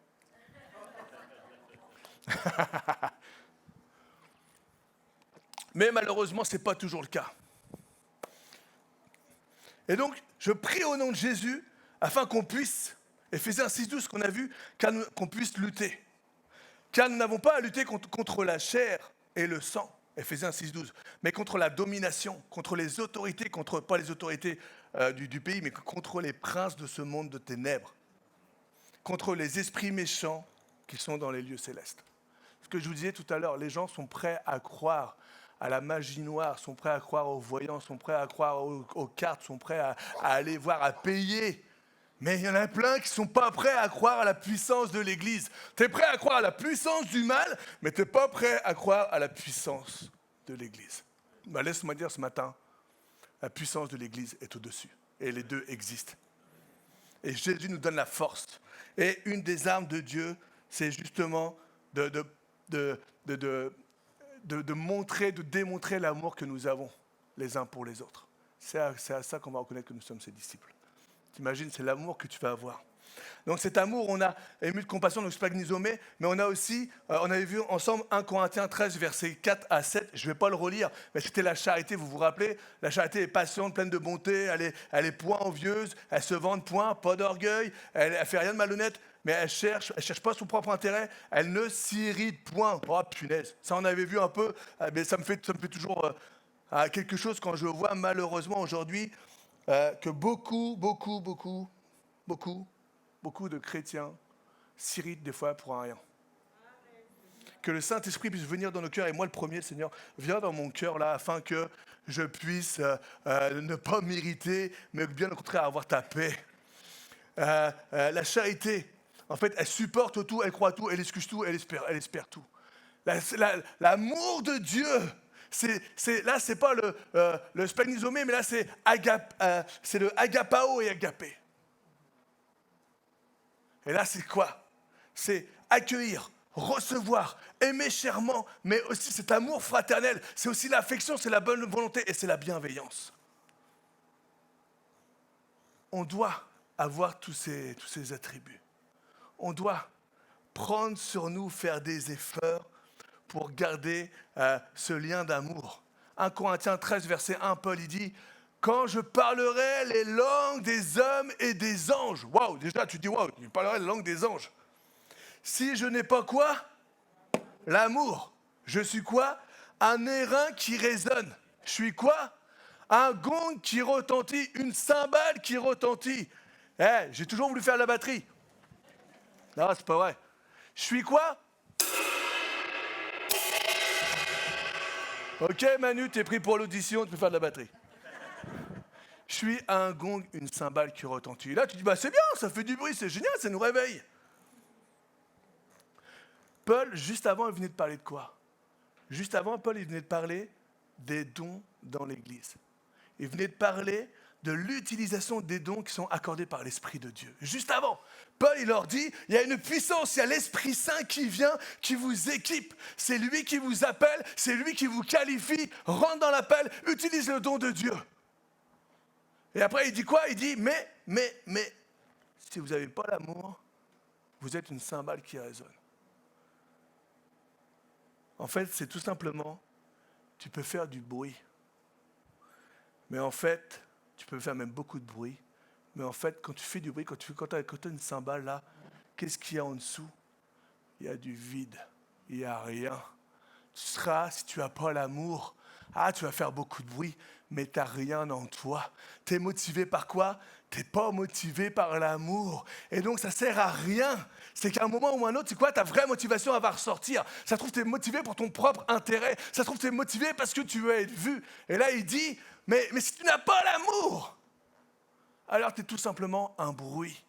C: Mais malheureusement, ce n'est pas toujours le cas. Et donc, je prie au nom de Jésus afin qu'on puisse, Éphésiens 6,12, qu'on a vu, qu'on puisse lutter. Car nous n'avons pas à lutter contre la chair et le sang, Éphésiens 6,12, mais contre la domination, contre les autorités, pas les autorités du pays, mais contre les princes de ce monde de ténèbres, contre les esprits méchants qui sont dans les lieux célestes. Ce que je vous disais tout à l'heure, les gens sont prêts à croire à la magie noire, sont prêts à croire aux voyants, sont prêts à croire aux cartes, sont prêts à aller voir, à payer. Mais il y en a plein qui ne sont pas prêts à croire à la puissance de l'Église. Tu es prêt à croire à la puissance du mal, mais tu n'es pas prêt à croire à la puissance de l'Église. Laisse-moi dire ce matin, la puissance de l'Église est au-dessus. Et les deux existent. Et Jésus nous donne la force. Et une des armes de Dieu, c'est justement de montrer, de démontrer l'amour que nous avons les uns pour les autres. C'est à ça qu'on va reconnaître que nous sommes ses disciples. T'imagines, c'est l'amour que tu vas avoir. Donc cet amour, on a ému de compassion, donc splagnisomé, mais on a aussi, on avait vu ensemble 1 Corinthiens 13, versets 4 à 7, je ne vais pas le relire, mais c'était la charité, vous vous rappelez? La charité est patiente, pleine de bonté, elle est point envieuse, elle se vante point, pas d'orgueil, elle ne fait rien de malhonnête, mais elle cherche pas son propre intérêt, elle ne s'irrite point. Oh punaise, ça on avait vu un peu, mais ça me fait toujours quelque chose quand je vois malheureusement aujourd'hui que beaucoup de chrétiens s'irritent des fois pour un rien. Que le Saint-Esprit puisse venir dans nos cœurs, et moi le premier, Seigneur, viens dans mon cœur là, afin que je puisse ne pas m'irriter, mais bien au contraire avoir ta paix. La charité, en fait, elle supporte tout, elle croit tout, elle excuse tout, elle espère tout. L'amour de Dieu, là, c'est pas le splagnisomé, mais là, c'est le agapao et agapé. Et là, c'est quoi? C'est accueillir, recevoir, aimer chèrement, mais aussi cet amour fraternel. C'est aussi l'affection, c'est la bonne volonté et c'est la bienveillance. On doit avoir tous ces attributs. On doit prendre sur nous, faire des efforts pour garder ce lien d'amour. 1 Corinthiens 13, verset 1, Paul, il dit « Quand je parlerai les langues des hommes et des anges. » Waouh, déjà tu dis « Waouh, je parlerai les langues des anges. » Si je n'ai pas quoi? L'amour. Je suis quoi? Un airain qui résonne. Je suis quoi? Un gong qui retentit, une cymbale qui retentit. J'ai toujours voulu faire la batterie. Non, c'est pas vrai. Je suis quoi? Ok Manu, t'es pris pour l'audition, tu peux faire de la batterie. Je suis un gong, une cymbale qui retentit. Là, tu dis, c'est bien, ça fait du bruit, c'est génial, ça nous réveille. Paul, juste avant, il venait de parler de quoi? Juste avant, Paul, il venait de parler des dons dans l'Église. Il venait de parler de l'utilisation des dons qui sont accordés par l'Esprit de Dieu. Juste avant, Paul, il leur dit, il y a une puissance, il y a l'Esprit Saint qui vient, qui vous équipe. C'est lui qui vous appelle, c'est lui qui vous qualifie. Rentre dans l'appel, utilise le don de Dieu. Et après, il dit quoi? Il dit, mais, si vous n'avez pas l'amour, vous êtes une cymbale qui résonne. En fait, c'est tout simplement, tu peux faire du bruit. Mais en fait, tu peux faire même beaucoup de bruit. Mais en fait, quand tu fais du bruit, quand tu as une cymbale là, qu'est-ce qu'il y a en dessous? Il y a du vide. Il n'y a rien. Tu seras, si tu n'as pas l'amour, tu vas faire beaucoup de bruit, mais tu n'as rien en toi. Tu es motivé par quoi? Tu n'es pas motivé par l'amour. Et donc, ça ne sert à rien. C'est qu'à un moment ou à un autre, c'est quoi? Ta vraie motivation, elle va ressortir. Ça se trouve, tu es motivé pour ton propre intérêt. Ça se trouve, tu es motivé parce que tu veux être vu. Et là, il dit, mais si tu n'as pas l'amour, alors tu es tout simplement un bruit.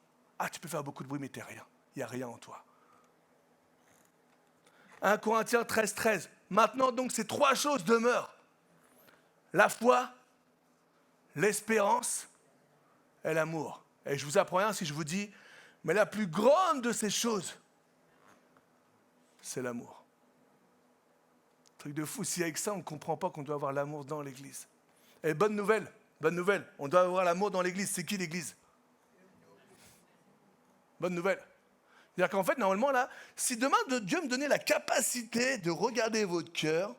C: Tu peux faire beaucoup de bruit, mais tu n'es rien. Il n'y a rien en toi. 1 Corinthiens 13. Maintenant, donc, ces 3 choses demeurent. La foi, l'espérance et l'amour. Et je vous apprends rien si je vous dis, mais la plus grande de ces choses, c'est l'amour. Truc de fou, si avec ça, on ne comprend pas qu'on doit avoir l'amour dans l'église. Et bonne nouvelle, on doit avoir l'amour dans l'église. C'est qui l'église? Bonne nouvelle. C'est-à-dire qu'en fait, normalement, là, si demain Dieu me donnait la capacité de regarder votre cœur,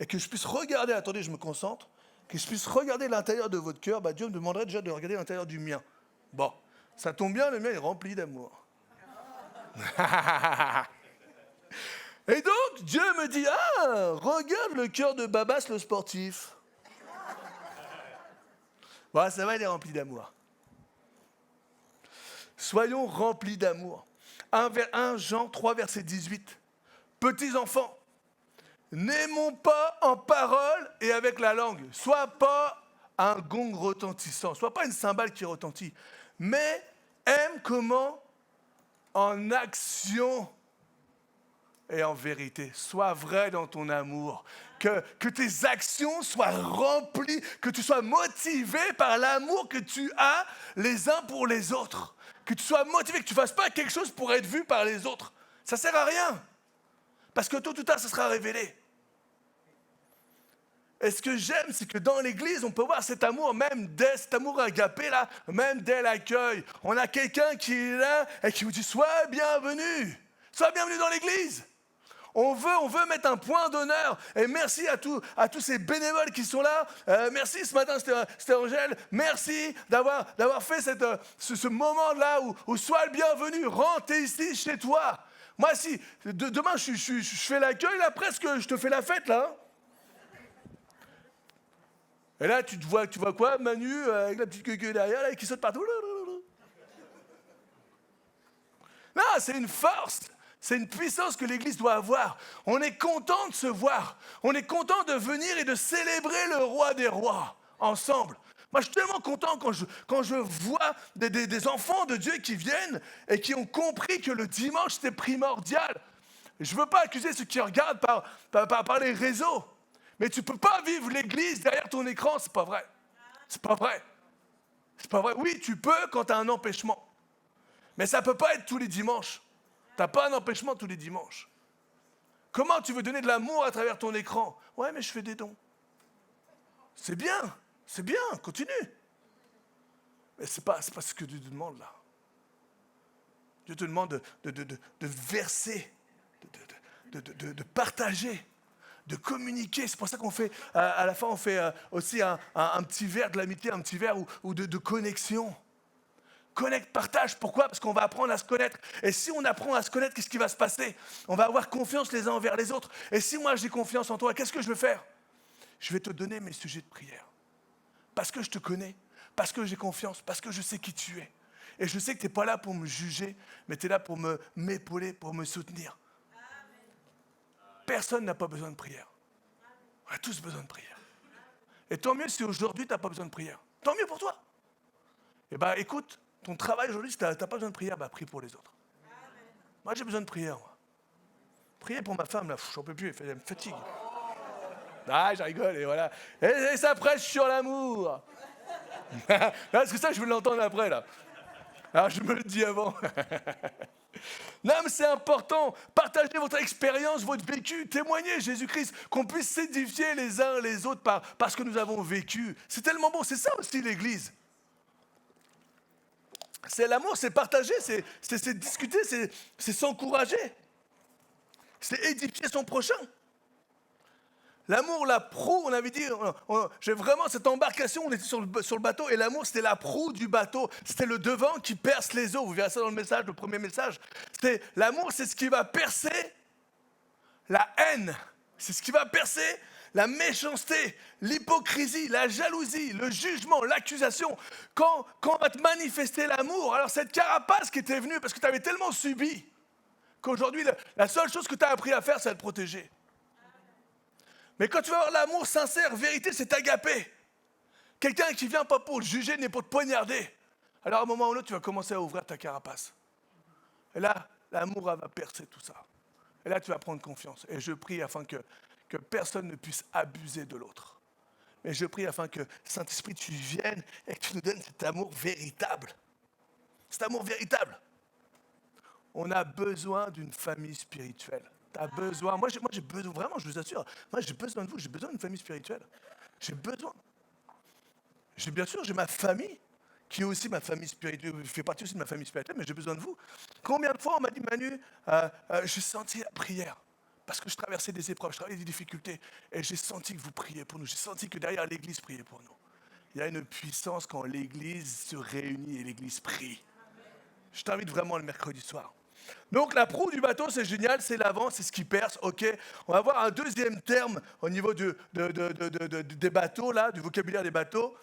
C: et que je puisse regarder, attendez, je me concentre, que je puisse regarder l'intérieur de votre cœur, Dieu me demanderait déjà de regarder l'intérieur du mien. Bon, ça tombe bien, le mien est rempli d'amour. Et donc, Dieu me dit, regarde le cœur de Babas, le sportif. Bon, ça va, il est rempli d'amour. Soyons remplis d'amour. 1 Jean 3, verset 18. Petits enfants, n'aimons pas en parole et avec la langue. Sois pas un gong retentissant, sois pas une cymbale qui retentit, mais aime comment? En action et en vérité. Sois vrai dans ton amour. Que tes actions soient remplies, que tu sois motivé par l'amour que tu as les uns pour les autres. Que tu sois motivé, que tu ne fasses pas quelque chose pour être vu par les autres. Ça ne sert à rien. Parce que tôt ou tard, ça sera révélé. Et ce que j'aime, c'est que dans l'église, on peut voir cet amour, même dès cet amour agapé, là, même dès l'accueil. On a quelqu'un qui est là et qui vous dit « Sois bienvenu. Sois bienvenu dans l'église. » On veut mettre un point d'honneur. Et merci à tous ces bénévoles qui sont là. Merci ce matin, c'était Angèle. Merci d'avoir fait ce moment-là où sois le bienvenu. Rentre ici chez toi. Moi, si demain je fais l'accueil, là, presque, je te fais la fête, là. Et là, tu vois quoi? Manu, avec la petite queue derrière, là, qui saute partout. Non, c'est une force. C'est une puissance que l'Église doit avoir. On est content de se voir. On est content de venir et de célébrer le roi des rois ensemble. Moi, je suis tellement content quand je vois des enfants de Dieu qui viennent et qui ont compris que le dimanche, c'était primordial. Je ne veux pas accuser ceux qui regardent par les réseaux. Mais tu ne peux pas vivre l'Église derrière ton écran, c'est pas vrai. C'est pas vrai. C'est pas vrai. Oui, tu peux quand tu as un empêchement. Mais ça ne peut pas être tous les dimanches. Tu n'as pas un empêchement tous les dimanches. Comment tu veux donner de l'amour à travers ton écran? Ouais, mais je fais des dons. C'est bien, continue. Mais ce n'est pas ce que Dieu te demande là. Dieu te demande de verser, de partager, de communiquer. C'est pour ça qu'on fait, à la fin, on fait aussi un petit verre de l'amitié, un petit verre ou de connexion. Connecte, partage. Pourquoi? Parce qu'on va apprendre à se connaître. Et si on apprend à se connaître, qu'est-ce qui va se passer? On va avoir confiance les uns envers les autres. Et si moi j'ai confiance en toi, qu'est-ce que je vais faire? Je vais te donner mes sujets de prière. Parce que je te connais, parce que j'ai confiance, parce que je sais qui tu es. Et je sais que tu n'es pas là pour me juger, mais tu es là pour m'épauler, pour me soutenir. Personne n'a pas besoin de prière. On a tous besoin de prière. Et tant mieux si aujourd'hui tu n'as pas besoin de prière. Tant mieux pour toi. Eh bien, écoute, ton travail aujourd'hui, si tu n'as pas besoin de prière, prie pour les autres. Amen. Moi, j'ai besoin de prière. Moi. Prier pour ma femme, là, j'en peux plus, elle me fatigue. Je rigole, et voilà. Et ça prêche sur l'amour. Parce que ça, je veux l'entendre après, là. Alors, je me le dis avant. Non, mais c'est important. Partagez votre expérience, votre vécu. Témoignez Jésus-Christ, qu'on puisse s'édifier les uns les autres par ce que nous avons vécu. C'est tellement bon. C'est ça aussi l'Église. C'est l'amour, c'est partager, c'est discuter, c'est s'encourager. C'est édifier son prochain. L'amour, la proue, on avait dit, j'ai vraiment cette embarcation, on était sur le bateau, et l'amour, c'était la proue du bateau. C'était le devant qui perce les eaux. Vous verrez ça dans le message, le premier message. L'amour, c'est ce qui va percer la haine. C'est ce qui va percer la méchanceté, l'hypocrisie, la jalousie, le jugement, l'accusation. Quand on va te manifester l'amour, alors cette carapace qui était venue, parce que tu avais tellement subi, qu'aujourd'hui, la seule chose que tu as appris à faire, c'est à te protéger. Mais quand tu vas avoir l'amour sincère, vérité, c'est agapé. Quelqu'un qui vient pas pour te juger, mais pour te poignarder. Alors à un moment ou l'autre, tu vas commencer à ouvrir ta carapace. Et là, l'amour va percer tout ça. Et là, tu vas prendre confiance. Et je prie afin que personne ne puisse abuser de l'autre. Mais je prie afin que, Saint-Esprit, tu viennes et que tu nous donnes cet amour véritable. Cet amour véritable. On a besoin d'une famille spirituelle. Tu as besoin, moi j'ai besoin, vraiment, je vous assure, moi j'ai besoin de vous, j'ai besoin d'une famille spirituelle. J'ai besoin. Bien sûr, j'ai ma famille, qui est aussi ma famille spirituelle, fait partie aussi de ma famille spirituelle, mais j'ai besoin de vous. Combien de fois on m'a dit, Manu, j'ai senti la prière, parce que je traversais des épreuves, je traversais des difficultés, et j'ai senti que vous priez pour nous, j'ai senti que derrière l'Église priait pour nous. Il y a une puissance quand l'Église se réunit et l'Église prie. Je t'invite vraiment le mercredi soir. Donc la proue du bateau, c'est génial, c'est l'avant, c'est ce qui perce, ok. On va voir un deuxième terme au niveau des bateaux, là, du vocabulaire des bateaux.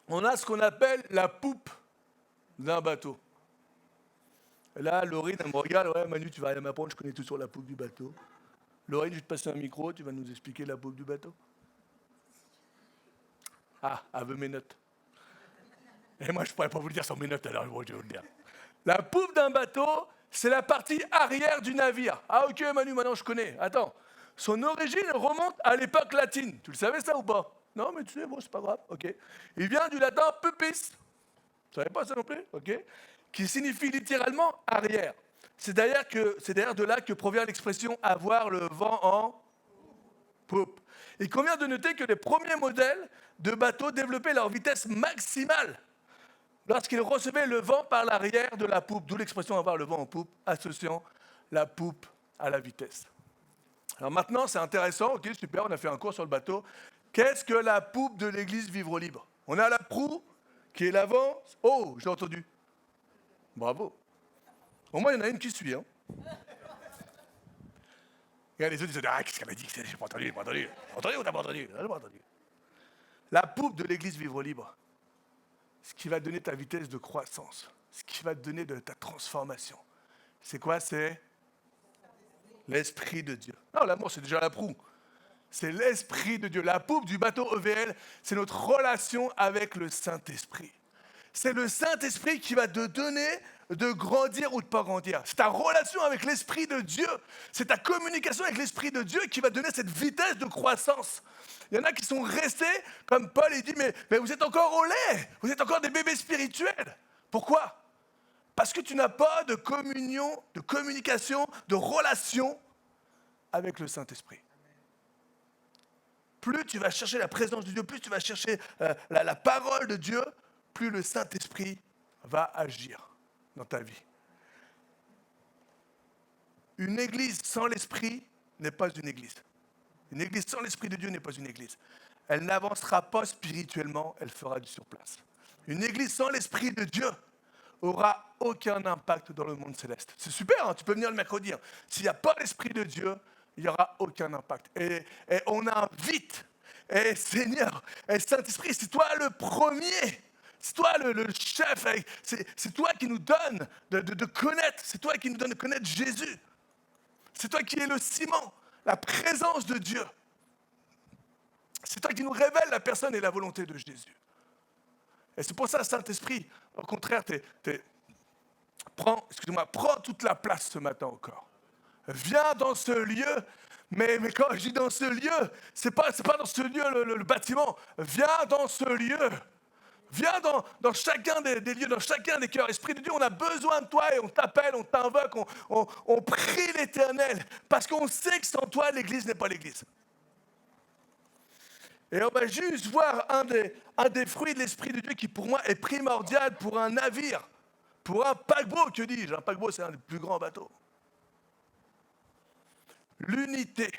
C: On a ce qu'on appelle la poupe d'un bateau. Et là, Laurine, elle me regarde, ouais Manu, tu vas aller m'apprendre, je connais tout sur la poupe du bateau. Laurine, je vais te passer un micro, tu vas nous expliquer la poupe du bateau. Ah, elle veut mes notes. Et moi, je ne pourrais pas vous le dire sur mes notes, alors je vais vous le dire. La poupe d'un bateau, c'est la partie arrière du navire. Ah ok Manu, maintenant je connais. Attends, son origine remonte à l'époque latine. Tu le savais ça ou pas? Non mais tu sais, bon c'est pas grave, ok. Il vient du latin pupis. Tu savais pas ça non plus? Ok. Qui signifie littéralement arrière. C'est d'ailleurs de là que provient l'expression avoir le vent en poupe. Il convient de noter que les premiers modèles de bateaux développaient leur vitesse maximale lorsqu'il recevait le vent par l'arrière de la poupe, d'où l'expression avoir le vent en poupe, associant la poupe à la vitesse. Alors maintenant, c'est intéressant, ok, super, on a fait un cours sur le bateau. Qu'est-ce que la poupe de l'église Vivre Libre? On a la proue, qui est l'avant. Oh, j'ai entendu. Bravo. Au moins, il y en a une qui suit. Hein. Et les autres, ils se disent, ah, qu'est-ce qu'elle m'a dit? J'ai pas entendu, j'ai pas entendu. Entendu ou t'as pas entendu? J'ai pas entendu. La poupe de l'église Vivre Libre, ce qui va donner ta vitesse de croissance, ce qui va te donner de ta transformation. C'est quoi? C'est l'Esprit de Dieu. Non, l'amour, c'est déjà la proue. C'est l'Esprit de Dieu. La poupe du bateau EVL, c'est notre relation avec le Saint-Esprit. C'est le Saint-Esprit qui va te donner de grandir ou de ne pas grandir. C'est ta relation avec l'Esprit de Dieu. C'est ta communication avec l'Esprit de Dieu qui va donner cette vitesse de croissance. Il y en a qui sont restés, comme Paul, il dit, mais vous êtes encore au lait, vous êtes encore des bébés spirituels. Pourquoi? Parce que tu n'as pas de communion, de communication, de relation avec le Saint-Esprit. Plus tu vas chercher la présence de Dieu, plus tu vas chercher la parole de Dieu, plus le Saint-Esprit va agir dans ta vie. Une église sans l'Esprit n'est pas une église. Une église sans l'Esprit de Dieu n'est pas une église. Elle n'avancera pas spirituellement, elle fera du surplace. Une église sans l'Esprit de Dieu aura aucun impact dans le monde céleste. C'est super, hein, tu peux venir le mercredi. Hein. S'il n'y a pas l'Esprit de Dieu, il n'y aura aucun impact. Et on invite, et Seigneur, et Saint-Esprit, c'est toi le premier. C'est toi le chef. C'est toi qui nous donne de connaître. C'est toi qui nous donne de connaître Jésus. C'est toi qui es le ciment, la présence de Dieu. C'est toi qui nous révèle la personne et la volonté de Jésus. Et c'est pour ça, Saint-Esprit, au contraire, prends toute la place ce matin encore. Viens dans ce lieu, mais quand je dis dans ce lieu, c'est pas dans ce lieu le bâtiment. Viens dans ce lieu. Viens dans chacun des lieux, dans chacun des cœurs. Esprit de Dieu, on a besoin de toi et on t'appelle, on t'invoque, on prie l'Éternel parce qu'on sait que sans toi, l'Église n'est pas l'Église. Et on va juste voir un des fruits de l'Esprit de Dieu qui pour moi est primordial pour un navire, pour un paquebot, que dis-je. Un paquebot, c'est un des plus grands bateaux. L'unité.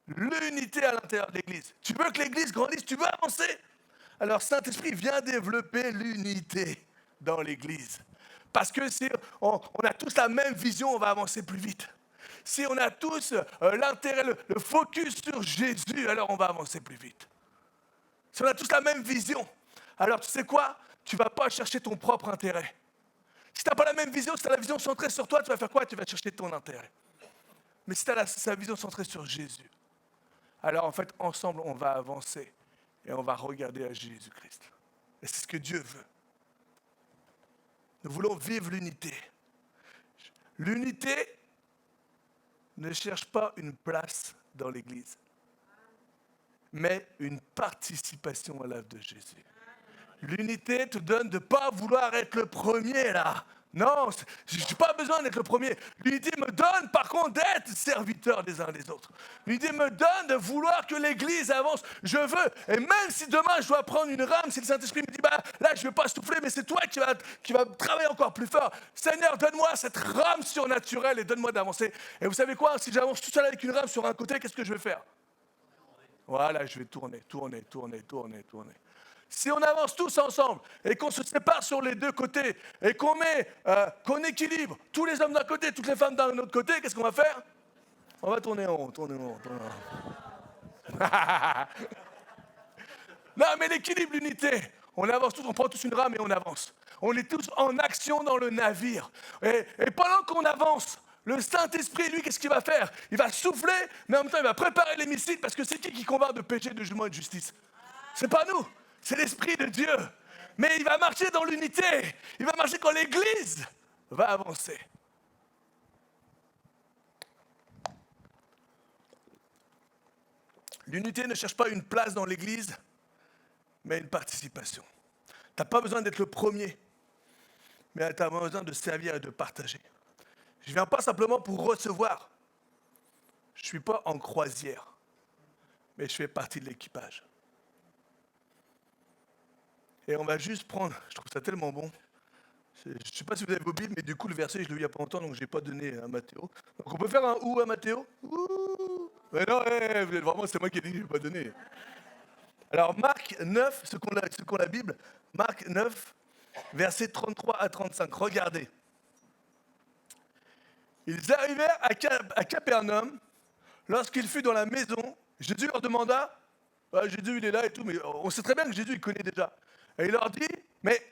C: L'unité à l'intérieur de l'Église. Tu veux que l'Église grandisse, tu veux avancer. Alors Saint-Esprit vient développer l'unité dans l'Église. Parce que si on a tous la même vision, on va avancer plus vite. Si on a tous l'intérêt, le focus sur Jésus, alors on va avancer plus vite. Si on a tous la même vision, alors tu sais quoi? Tu ne vas pas chercher ton propre intérêt. Si tu n'as pas la même vision, si tu as la vision centrée sur toi, tu vas faire quoi? Tu vas chercher ton intérêt. Mais si tu as sa vision centrée sur Jésus, alors en fait, ensemble, on va avancer et on va regarder à Jésus-Christ. Et c'est ce que Dieu veut. Nous voulons vivre l'unité. L'unité ne cherche pas une place dans l'Église, mais une participation à l'œuvre de Jésus. L'unité te donne de ne pas vouloir être le premier là. Non, je n'ai pas besoin d'être le premier. L'unité me donne par contre d'être serviteur des uns des autres. L'unité me donne de vouloir que l'Église avance. Je veux, et même si demain je dois prendre une rame, si le Saint-Esprit me dit, là je ne vais pas souffler, mais c'est toi qui vas travailler encore plus fort. Seigneur, donne-moi cette rame surnaturelle et donne-moi d'avancer. Et vous savez quoi, si j'avance tout seul avec une rame sur un côté, qu'est-ce que je vais faire? Voilà, je vais tourner. Si on avance tous ensemble et qu'on se sépare sur les deux côtés et qu'on équilibre tous les hommes d'un côté, toutes les femmes d'un autre côté, qu'est-ce qu'on va faire? On va tourner en rond. Non, mais l'équilibre, l'unité, on avance tous, on prend tous une rame et on avance. On est tous en action dans le navire. Et pendant qu'on avance, le Saint-Esprit, lui, qu'est-ce qu'il va faire? Il va souffler, mais en même temps, il va préparer les missiles, parce que c'est qui convainc de péché, de jugement et de justice? C'est pas nous. C'est l'Esprit de Dieu. Mais il va marcher dans l'unité. Il va marcher quand l'Église va avancer. L'unité ne cherche pas une place dans l'Église, mais une participation. Tu n'as pas besoin d'être le premier, mais tu as besoin de servir et de partager. Je ne viens pas simplement pour recevoir. Je ne suis pas en croisière, mais je fais partie de l'équipage. Et on va juste prendre, je trouve ça tellement bon. Je ne sais pas si vous avez vos Bibles, mais du coup, le verset, je l'ai vu il n'y a pas longtemps, donc je n'ai pas donné à Matthéo. Donc on peut faire un ou à Matthéo? Ouh. Mais non, vraiment, c'est moi qui ai dit que je n'ai pas donné. Alors, Marc 9, ceux qui ont la Bible, Marc 9, versets 33 à 35. Regardez. Ils arrivèrent à Capernaum. Lorsqu'il fut dans la maison, Jésus leur demanda, Jésus il est là et tout, mais on sait très bien que Jésus il connaît déjà. Et il leur dit, mais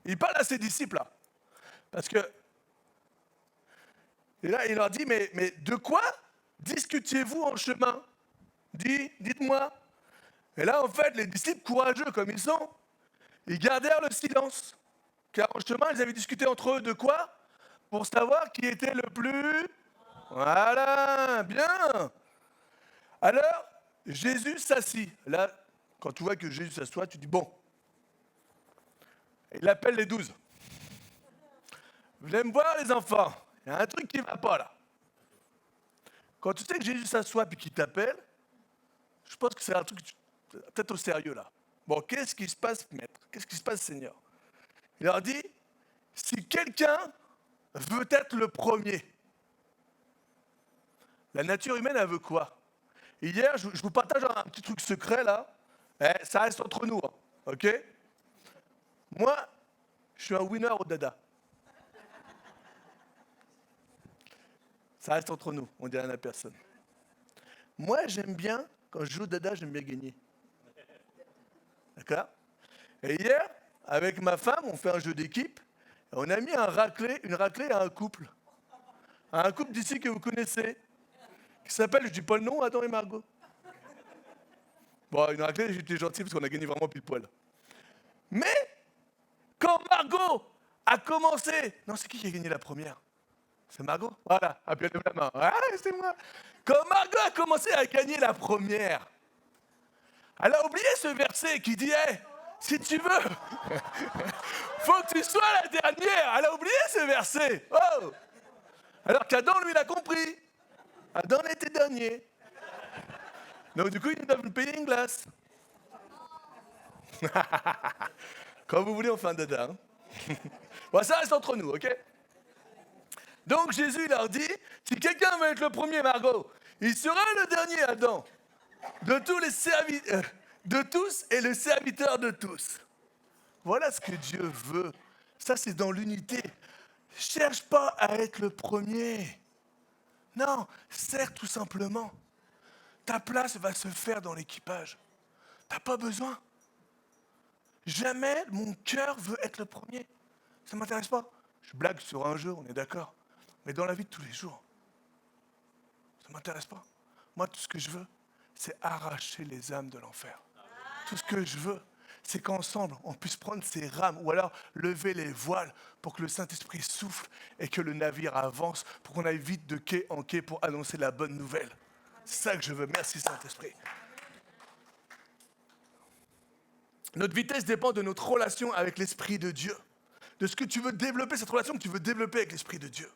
C: il parle à ses disciples là, parce que, et là il leur dit, mais de quoi discutiez-vous en chemin? Dites-moi. Et là en fait, les disciples courageux comme ils sont, ils gardèrent le silence, car en chemin ils avaient discuté entre eux de quoi? Pour savoir qui était le plus... Voilà, bien. Alors, Jésus s'assit. Là, quand tu vois que Jésus s'assoit, tu dis, bon. Il appelle les 12. Vous allez me voir, les enfants. Il y a un truc qui ne va pas, là. Quand tu sais que Jésus s'assoit et qu'il t'appelle, je pense que c'est un truc peut-être au sérieux, là. Bon, qu'est-ce qui se passe, maître? Qu'est-ce qui se passe, Seigneur? Il leur dit, si quelqu'un veut être le premier, la nature humaine, elle veut quoi? Hier, je vous partage un petit truc secret, là. Ça reste entre nous, hein, ok? Moi, je suis un winner au dada. Ça reste entre nous, on dit rien à personne. Moi, j'aime bien, quand je joue au dada, j'aime bien gagner. D'accord? Et hier, avec ma femme, on fait un jeu d'équipe. On a mis une raclée à un couple. À un couple d'ici que vous connaissez. Qui s'appelle, je dis pas le nom, Adam et Margot. Bon, une raclée, j'étais gentil parce qu'on a gagné vraiment pile poil. Mais, quand Margot a commencé... Non, c'est qui a gagné la première? C'est Margot? Voilà, ah, puis elle lève la main. Ah, c'est moi. Quand Margot a commencé à gagner la première, elle a oublié ce verset qui dit, Si tu veux, faut que tu sois la dernière. Elle a oublié ce verset. Oh! Alors qu'Adam, lui, l'a compris. Adam était dernier. Donc du coup, il doit nous payer une glace. Quand vous voulez, on fait un dada. Hein. Bon, ça reste entre nous, ok? Donc Jésus leur dit, si quelqu'un veut être le premier, Margot, il sera le dernier Adam, de tous et le serviteur de tous. Voilà ce que Dieu veut. Ça, c'est dans l'unité. Cherche pas à être le premier. Non, sers tout simplement. Ta place va se faire dans l'équipage. T'as pas besoin. Jamais mon cœur veut être le premier. Ça ne m'intéresse pas. Je blague sur un jeu, on est d'accord. Mais dans la vie de tous les jours, ça ne m'intéresse pas. Moi, tout ce que je veux, c'est arracher les âmes de l'enfer. Tout ce que je veux, c'est qu'ensemble, on puisse prendre ces rames ou alors lever les voiles pour que le Saint-Esprit souffle et que le navire avance, pour qu'on aille vite de quai en quai pour annoncer la bonne nouvelle. C'est ça que je veux. Merci Saint-Esprit. Notre vitesse dépend de notre relation avec l'Esprit de Dieu. De ce que tu veux développer, cette relation que tu veux développer avec l'Esprit de Dieu.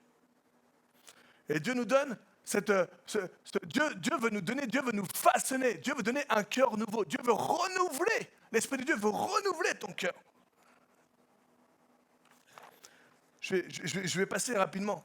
C: Et Dieu nous donne Dieu veut nous donner, Dieu veut nous façonner, Dieu veut donner un cœur nouveau, Dieu veut renouveler, l'Esprit de Dieu veut renouveler ton cœur. Je vais passer rapidement.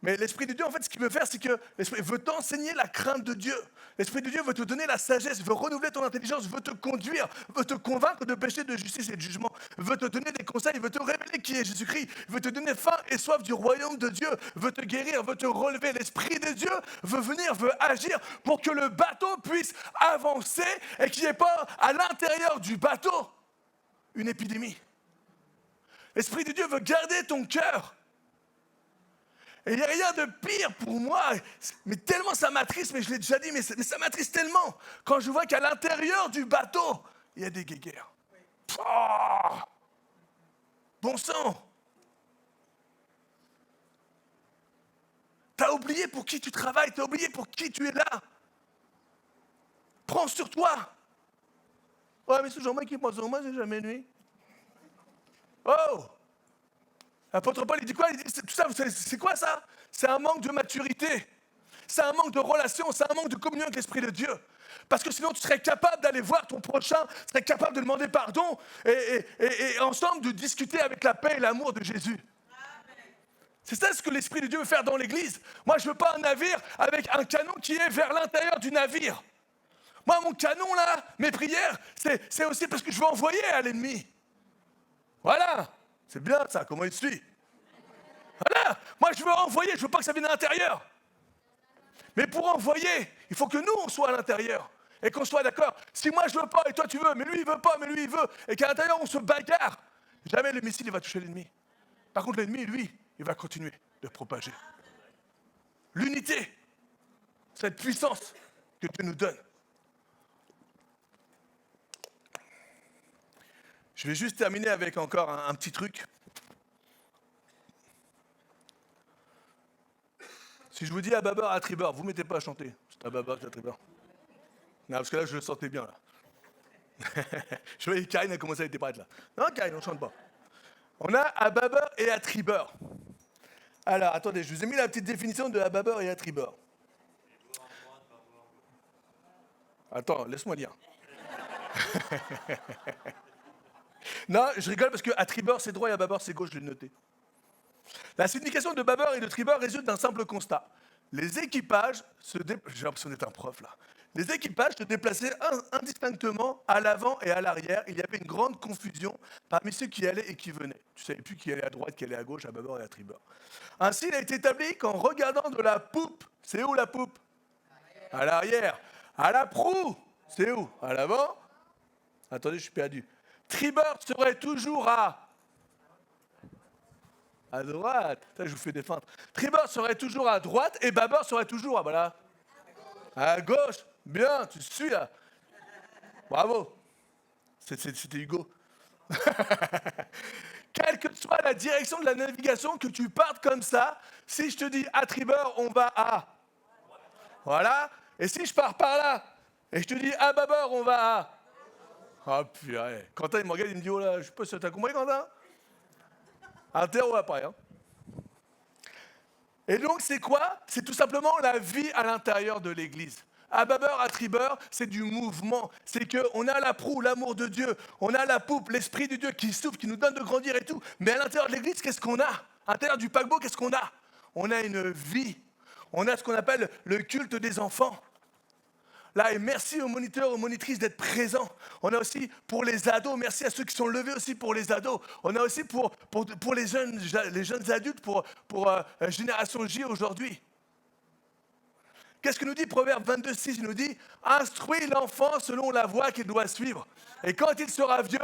C: Mais l'Esprit de Dieu, en fait, ce qu'il veut faire, c'est que l'Esprit veut t'enseigner la crainte de Dieu. L'Esprit de Dieu veut te donner la sagesse, veut renouveler ton intelligence, veut te conduire, veut te convaincre de péché, de justice et de jugement, veut te donner des conseils, veut te révéler qui est Jésus-Christ, veut te donner faim et soif du royaume de Dieu, veut te guérir, veut te relever. L'Esprit de Dieu veut venir, veut agir pour que le bateau puisse avancer et qu'il n'y ait pas à l'intérieur du bateau une épidémie. L'Esprit de Dieu veut garder ton cœur. Et il n'y a rien de pire pour moi, mais tellement ça m'attriste, mais je l'ai déjà dit, mais ça m'attriste tellement, quand je vois qu'à l'intérieur du bateau, il y a des guéguerres. Oh, bon sang! T'as oublié pour qui tu travailles, t'as oublié pour qui tu es là. Prends sur toi. Ouais, mais c'est toujours moi qui pense sur moi, c'est jamais lui. Oh! L'apôtre Paul, il dit quoi? Il dit, tout ça, c'est quoi ça? C'est un manque de maturité. C'est un manque de relation, c'est un manque de communion avec l'Esprit de Dieu. Parce que sinon, tu serais capable d'aller voir ton prochain, tu serais capable de demander pardon et ensemble de discuter avec la paix et l'amour de Jésus. C'est ça ce que l'Esprit de Dieu veut faire dans l'Église. Moi, je ne veux pas un navire avec un canon qui est vers l'intérieur du navire. Moi, mon canon, là, mes prières, c'est aussi parce que je veux envoyer à l'ennemi. Voilà. C'est bien ça, comment il suit? Voilà, moi je veux envoyer, je ne veux pas que ça vienne à l'intérieur. Mais pour envoyer, il faut que nous, on soit à l'intérieur. Et qu'on soit d'accord. Si moi je ne veux pas et toi tu veux, mais lui il ne veut pas, mais lui il veut, et qu'à l'intérieur on se bagarre, jamais le missile il va toucher l'ennemi. Par contre l'ennemi, lui, il va continuer de propager. L'unité, cette puissance que Dieu nous donne. Je vais juste terminer avec encore un petit truc. Si je vous dis à bâbord, à tribord, vous ne mettez pas à chanter. C'est à bâbord, à tribord. Non, parce que là, je le sentais bien, là. Je voyais Karine, elle commençait à être prête, là. Non, Karine, on ne chante pas. On a à bâbord et à tribord. Alors, attendez, je vous ai mis la petite définition de à bâbord et à tribord. Attends, laisse-moi lire. Non, je rigole parce qu'à tribord, c'est droit et à bâbord, c'est gauche, je l'ai noté. La signification de bâbord et de tribord résulte d'un simple constat. Les équipages j'ai l'impression d'être un prof là. Les équipages se déplaçaient indistinctement à l'avant et à l'arrière. Il y avait une grande confusion parmi ceux qui allaient et qui venaient. Tu ne savais plus qui allait à droite, qui allait à gauche, à bâbord et à tribord. Ainsi, il a été établi qu'en regardant de la poupe, c'est où la poupe? À l'arrière. À la proue, c'est où? À l'avant. Attendez, je suis perdu. Tribord serait toujours à droite. Ça, je vous fais des feintes. Tribord serait toujours à droite et bâbord serait toujours à gauche. Bien, tu suis là. Bravo. C'était Hugo. Quelle que soit la direction de la navigation, que tu partes comme ça, si je te dis à tribord, on va à. Voilà. Et si je pars par là, et je te dis à bâbord, on va à. Ah, purée. Quentin, il me regarde, il me dit, oh là, je sais pas si t'as compris, Quentin? Inter ou appareil, hein? Et donc, c'est quoi? C'est tout simplement la vie à l'intérieur de l'Église. À Babeur, à Tribeur, c'est du mouvement. C'est qu'on a la proue, l'amour de Dieu. On a la poupe, l'Esprit de Dieu qui souffle, qui nous donne de grandir et tout. Mais à l'intérieur de l'Église, qu'est-ce qu'on a? À l'intérieur du paquebot, qu'est-ce qu'on a? On a une vie. On a ce qu'on appelle le culte des enfants. Là, et merci aux moniteurs, aux monitrices d'être présents. On a aussi pour les ados, merci à ceux qui sont levés aussi pour les ados. On a aussi pour les jeunes adultes, pour Génération J aujourd'hui. Qu'est-ce que nous dit Proverbe 22,6? Il nous dit « Instruis l'enfant selon la voie qu'il doit suivre. Et quand il sera vieux,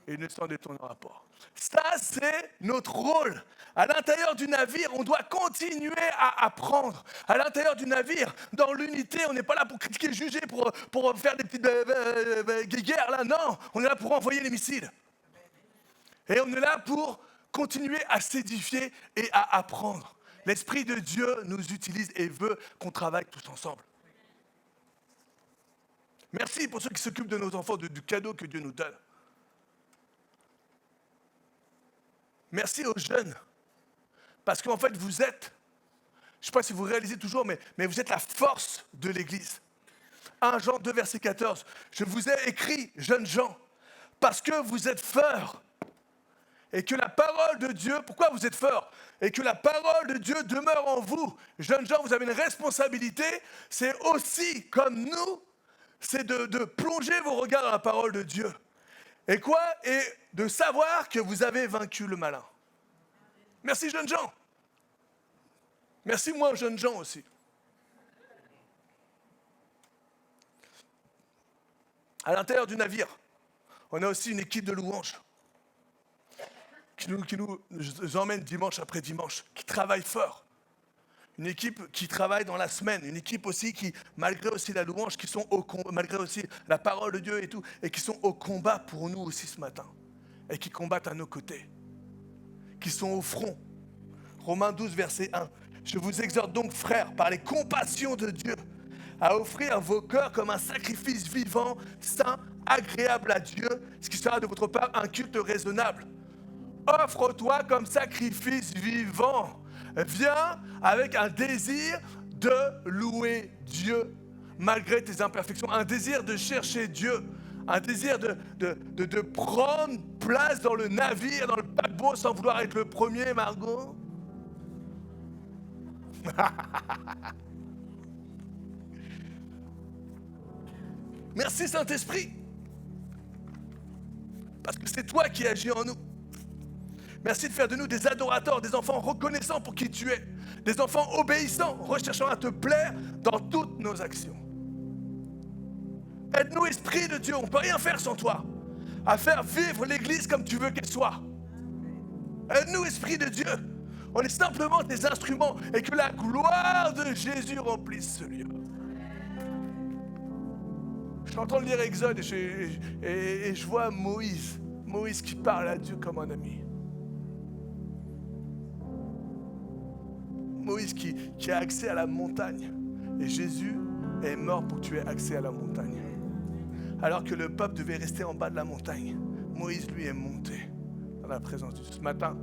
C: il ne s'en détournera pas. » Ça, c'est notre rôle. À l'intérieur du navire, on doit continuer à apprendre. À l'intérieur du navire, dans l'unité, on n'est pas là pour critiquer, juger, pour faire des petites guerres. Là, non, on est là pour envoyer les missiles. Et on est là pour continuer à s'édifier et à apprendre. L'Esprit de Dieu nous utilise et veut qu'on travaille tous ensemble. Merci pour ceux qui s'occupent de nos enfants, du cadeau que Dieu nous donne. Merci aux jeunes. Parce qu'en fait, vous êtes, je ne sais pas si vous réalisez toujours, mais vous êtes la force de l'Église. 1 Jean 2, verset 14. Je vous ai écrit, jeunes gens, parce que vous êtes forts. Et que la parole de Dieu, pourquoi vous êtes forts? Et que la parole de Dieu demeure en vous. Jeunes gens, vous avez une responsabilité, c'est aussi, comme nous, c'est de plonger vos regards dans la parole de Dieu. Et quoi? Et de savoir que vous avez vaincu le malin. Merci, jeunes gens. Merci, moi, jeunes gens aussi. À l'intérieur du navire, on a aussi une équipe de louanges qui nous emmène dimanche après dimanche, qui travaille fort. Une équipe qui travaille dans la semaine, une équipe aussi qui, malgré aussi la louange, qui sont au combat, malgré aussi la parole de Dieu et tout, et qui sont au combat pour nous aussi ce matin, et qui combattent à nos côtés, qui sont au front. Romains 12, verset 1. Je vous exhorte donc, frères, par les compassions de Dieu, à offrir vos cœurs comme un sacrifice vivant, saint, agréable à Dieu, ce qui sera de votre part un culte raisonnable. Offre-toi comme sacrifice vivant. Viens avec un désir de louer Dieu malgré tes imperfections, un désir de chercher Dieu, un désir de prendre place dans le navire, dans le paquebot sans vouloir être le premier, Margot. Merci Saint-Esprit, parce que c'est toi qui agis en nous. Merci de faire de nous des adorateurs, des enfants reconnaissants pour qui tu es, des enfants obéissants, recherchant à te plaire dans toutes nos actions. Aide-nous, Esprit de Dieu, on ne peut rien faire sans toi, à faire vivre l'Église comme tu veux qu'elle soit. Aide-nous, Esprit de Dieu, on est simplement des instruments et que la gloire de Jésus remplisse ce lieu. Je suis en train de lire Exode et je vois Moïse qui parle à Dieu comme un ami. Moïse qui a accès à la montagne. Et Jésus est mort pour que tu aies accès à la montagne. Alors que le peuple devait rester en bas de la montagne, Moïse, lui, est monté dans la présence de Dieu. Ce matin,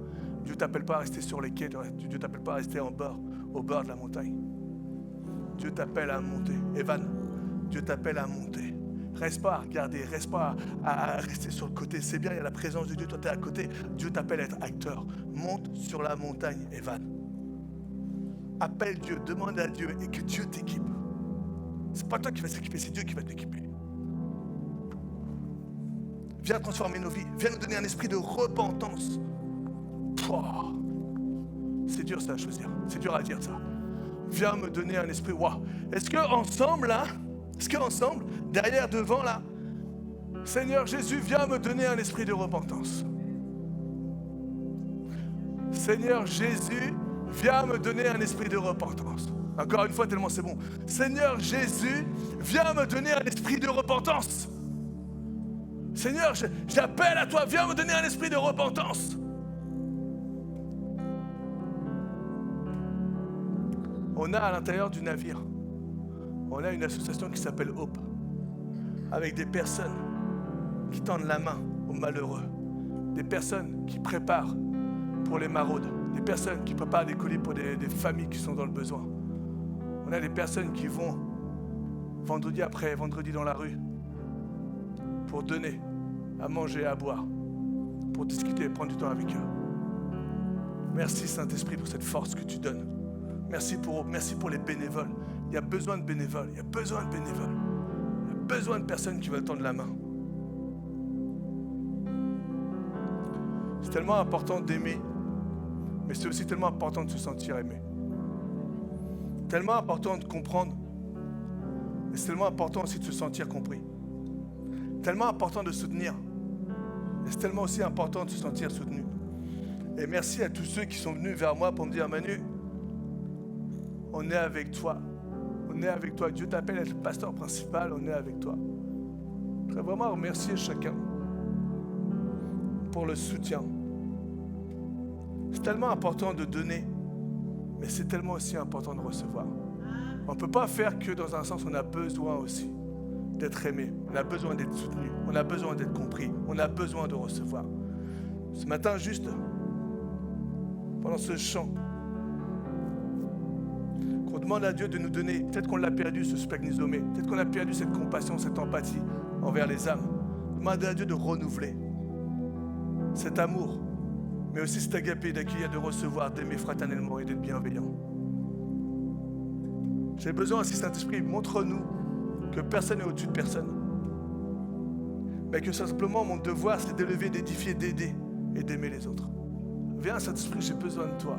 C: Dieu ne t'appelle pas à rester sur les quais, Dieu ne t'appelle pas à rester au bord de la montagne. Dieu t'appelle à monter. Evan, Dieu t'appelle à monter. Reste pas à regarder, reste pas à rester sur le côté. C'est bien, il y a la présence de Dieu, toi tu es à côté. Dieu t'appelle à être acteur. Monte sur la montagne, Evan. Appelle Dieu, demande à Dieu et que Dieu t'équipe. C'est pas toi qui vas s'équiper, c'est Dieu qui va t'équiper. Viens transformer nos vies, viens nous donner un esprit de repentance. Pouah. C'est dur ça à choisir, c'est dur à dire ça. Viens me donner un esprit, waouh. Est-ce qu'ensemble là, derrière, devant là, Seigneur Jésus, viens me donner un esprit de repentance. Seigneur Jésus, viens me donner un esprit de repentance. Encore une fois, tellement c'est bon. Seigneur Jésus, viens me donner un esprit de repentance. Seigneur, j'appelle à toi, viens me donner un esprit de repentance. On a à l'intérieur du navire, on a une association qui s'appelle Hope. avec des personnes qui tendent la main aux malheureux, des personnes qui préparent pour les maraudes, des personnes qui préparent des colis pour des familles qui sont dans le besoin. On a des personnes qui vont vendredi après vendredi dans la rue pour donner à manger et à boire, pour discuter et prendre du temps avec eux. Merci Saint-Esprit pour cette force que tu donnes. Merci pour les bénévoles. Il y a besoin de bénévoles, il y a besoin de bénévoles. Il y a besoin de personnes qui veulent tendre la main. C'est tellement important d'aimer, mais c'est aussi tellement important de se sentir aimé. Tellement important de comprendre, mais c'est tellement important aussi de se sentir compris. Tellement important de soutenir, mais c'est tellement aussi important de se sentir soutenu. Et merci à tous ceux qui sont venus vers moi pour me dire, Manu, on est avec toi. On est avec toi. Dieu t'appelle à être le pasteur principal, on est avec toi. Je voudrais vraiment remercier chacun pour le soutien. C'est tellement important de donner, mais c'est tellement aussi important de recevoir. On ne peut pas faire que dans un sens, on a besoin aussi d'être aimé. On a besoin d'être soutenu. On a besoin d'être compris. On a besoin de recevoir. Ce matin, juste pendant ce chant, qu'on demande à Dieu de nous donner, peut-être qu'on l'a perdu ce spagnisomé, peut-être qu'on a perdu cette compassion, cette empathie envers les âmes. Demandez à Dieu de renouveler cet amour, mais aussi cet agapé d'accueillir, de recevoir, d'aimer fraternellement et d'être bienveillant. J'ai besoin aussi, Saint-Esprit, montre-nous que personne n'est au-dessus de personne, mais que simplement mon devoir, c'est d'élever, d'édifier, d'aider et d'aimer les autres. Viens, Saint-Esprit, j'ai besoin de toi.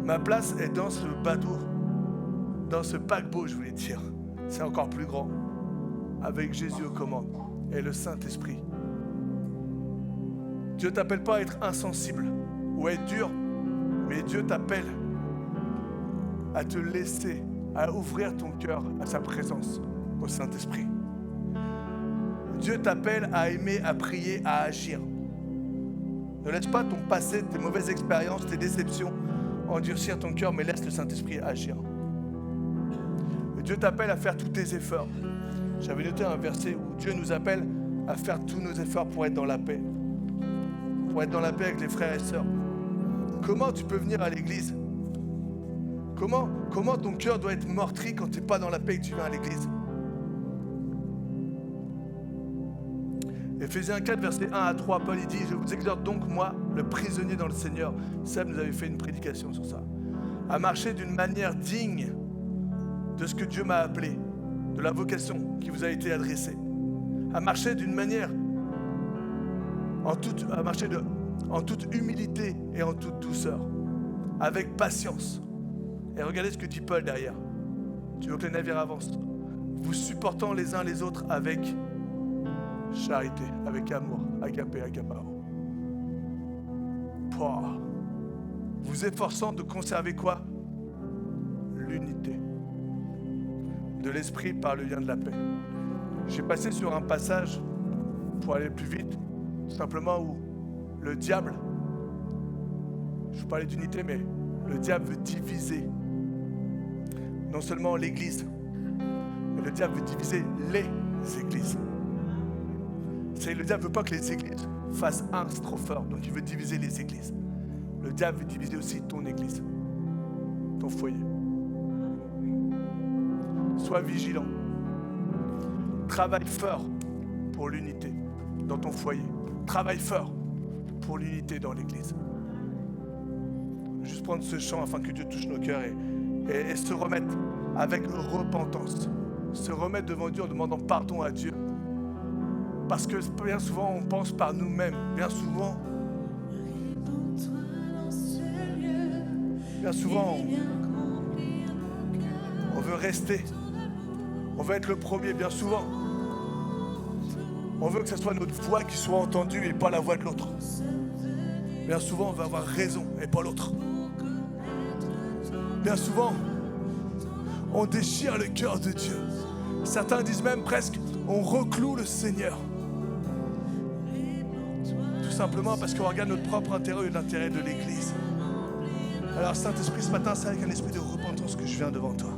C: Ma place est dans ce bateau, dans ce paquebot, je voulais dire. C'est encore plus grand, avec Jésus aux commandes et le Saint-Esprit. Dieu ne t'appelle pas à être insensible ou à être dur, mais Dieu t'appelle à te laisser, à ouvrir ton cœur à sa présence, au Saint-Esprit. Dieu t'appelle à aimer, à prier, à agir. Ne laisse pas ton passé, tes mauvaises expériences, tes déceptions endurcir ton cœur, mais laisse le Saint-Esprit agir. Et Dieu t'appelle à faire tous tes efforts. J'avais noté un verset où Dieu nous appelle à faire tous nos efforts pour être dans la paix. Pour être dans la paix avec les frères et sœurs. Comment tu peux venir à l'église? Comment ton cœur doit être meurtri quand tu n'es pas dans la paix et que tu viens à l'église? Éphésiens 4, versets 1 à 3, Paul il dit, je vous exhorte donc, moi, le prisonnier dans le Seigneur, Seb nous avait fait une prédication sur ça, à marcher d'une manière digne de ce que Dieu m'a appelé, de la vocation qui vous a été adressée, à marcher d'une manière, en toute humilité et en toute douceur, avec patience. Et regardez ce que dit Paul derrière. Tu veux que les navires avancent? Vous supportant les uns les autres avec charité, avec amour, agapé, agapao. Vous efforçant de conserver quoi? L'unité de l'esprit par le lien de la paix. J'ai passé sur un passage, pour aller plus vite, simplement où le diable, je vous parlais d'unité, mais le diable veut diviser non seulement l'Église, mais le diable veut diviser les églises. Le diable ne veut pas que les églises fassent un trop fort, donc il veut diviser les églises. Le diable veut diviser aussi ton église, ton foyer. Sois vigilant. Travaille fort pour l'unité dans ton foyer. Travaille fort pour l'unité dans l'église. Juste prendre ce chant afin que Dieu touche nos cœurs et se remettre avec repentance. Se remettre devant Dieu en demandant pardon à Dieu. Parce que bien souvent, on pense par nous-mêmes. Bien souvent, on veut rester. On veut être le premier, bien souvent. On veut que ce soit notre voix qui soit entendue et pas la voix de l'autre. Bien souvent, on veut avoir raison et pas l'autre. Bien souvent, on déchire le cœur de Dieu. Certains disent même presque, on recloue le Seigneur. Tout simplement parce qu'on regarde notre propre intérêt et l'intérêt de l'Église. Alors Saint-Esprit, ce matin, c'est avec un esprit de repentance que je viens devant toi.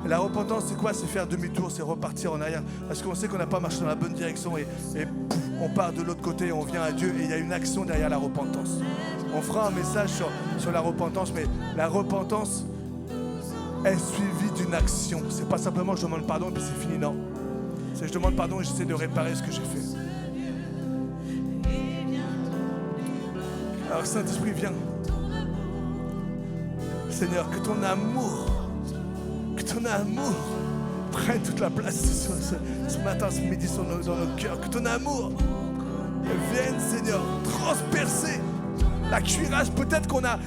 C: Et la repentance, c'est quoi? C'est faire demi-tour, c'est repartir en arrière. Parce qu'on sait qu'on n'a pas marché dans la bonne direction et pouf, on part de l'autre côté, on vient à Dieu et il y a une action derrière la repentance. On fera un message sur la repentance, mais la repentance est suivie d'une action. C'est pas simplement je demande pardon et puis c'est fini, non. C'est je demande pardon et j'essaie de réparer ce que j'ai fait. Alors Saint-Esprit, viens. Seigneur, que ton amour prenne toute la place ce matin, ce midi dans nos cœurs. Que ton amour vienne, Seigneur, transpercer la cuirasse peut-être qu'on a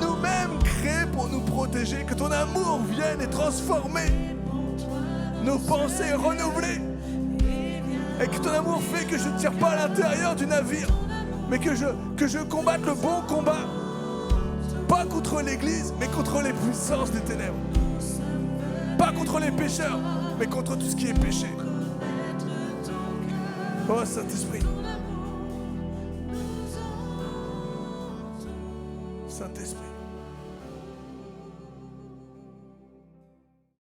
C: nous-mêmes créée pour nous protéger. Que ton amour vienne et transformer nos pensées, renouveler. Et que ton amour fait que je ne tire pas à l'intérieur du navire, mais que je combatte le bon combat. Pas contre l'Église, mais contre les puissances des ténèbres. Pas contre les pécheurs, mais contre tout ce qui est péché. Oh Saint-Esprit. Saint-Esprit.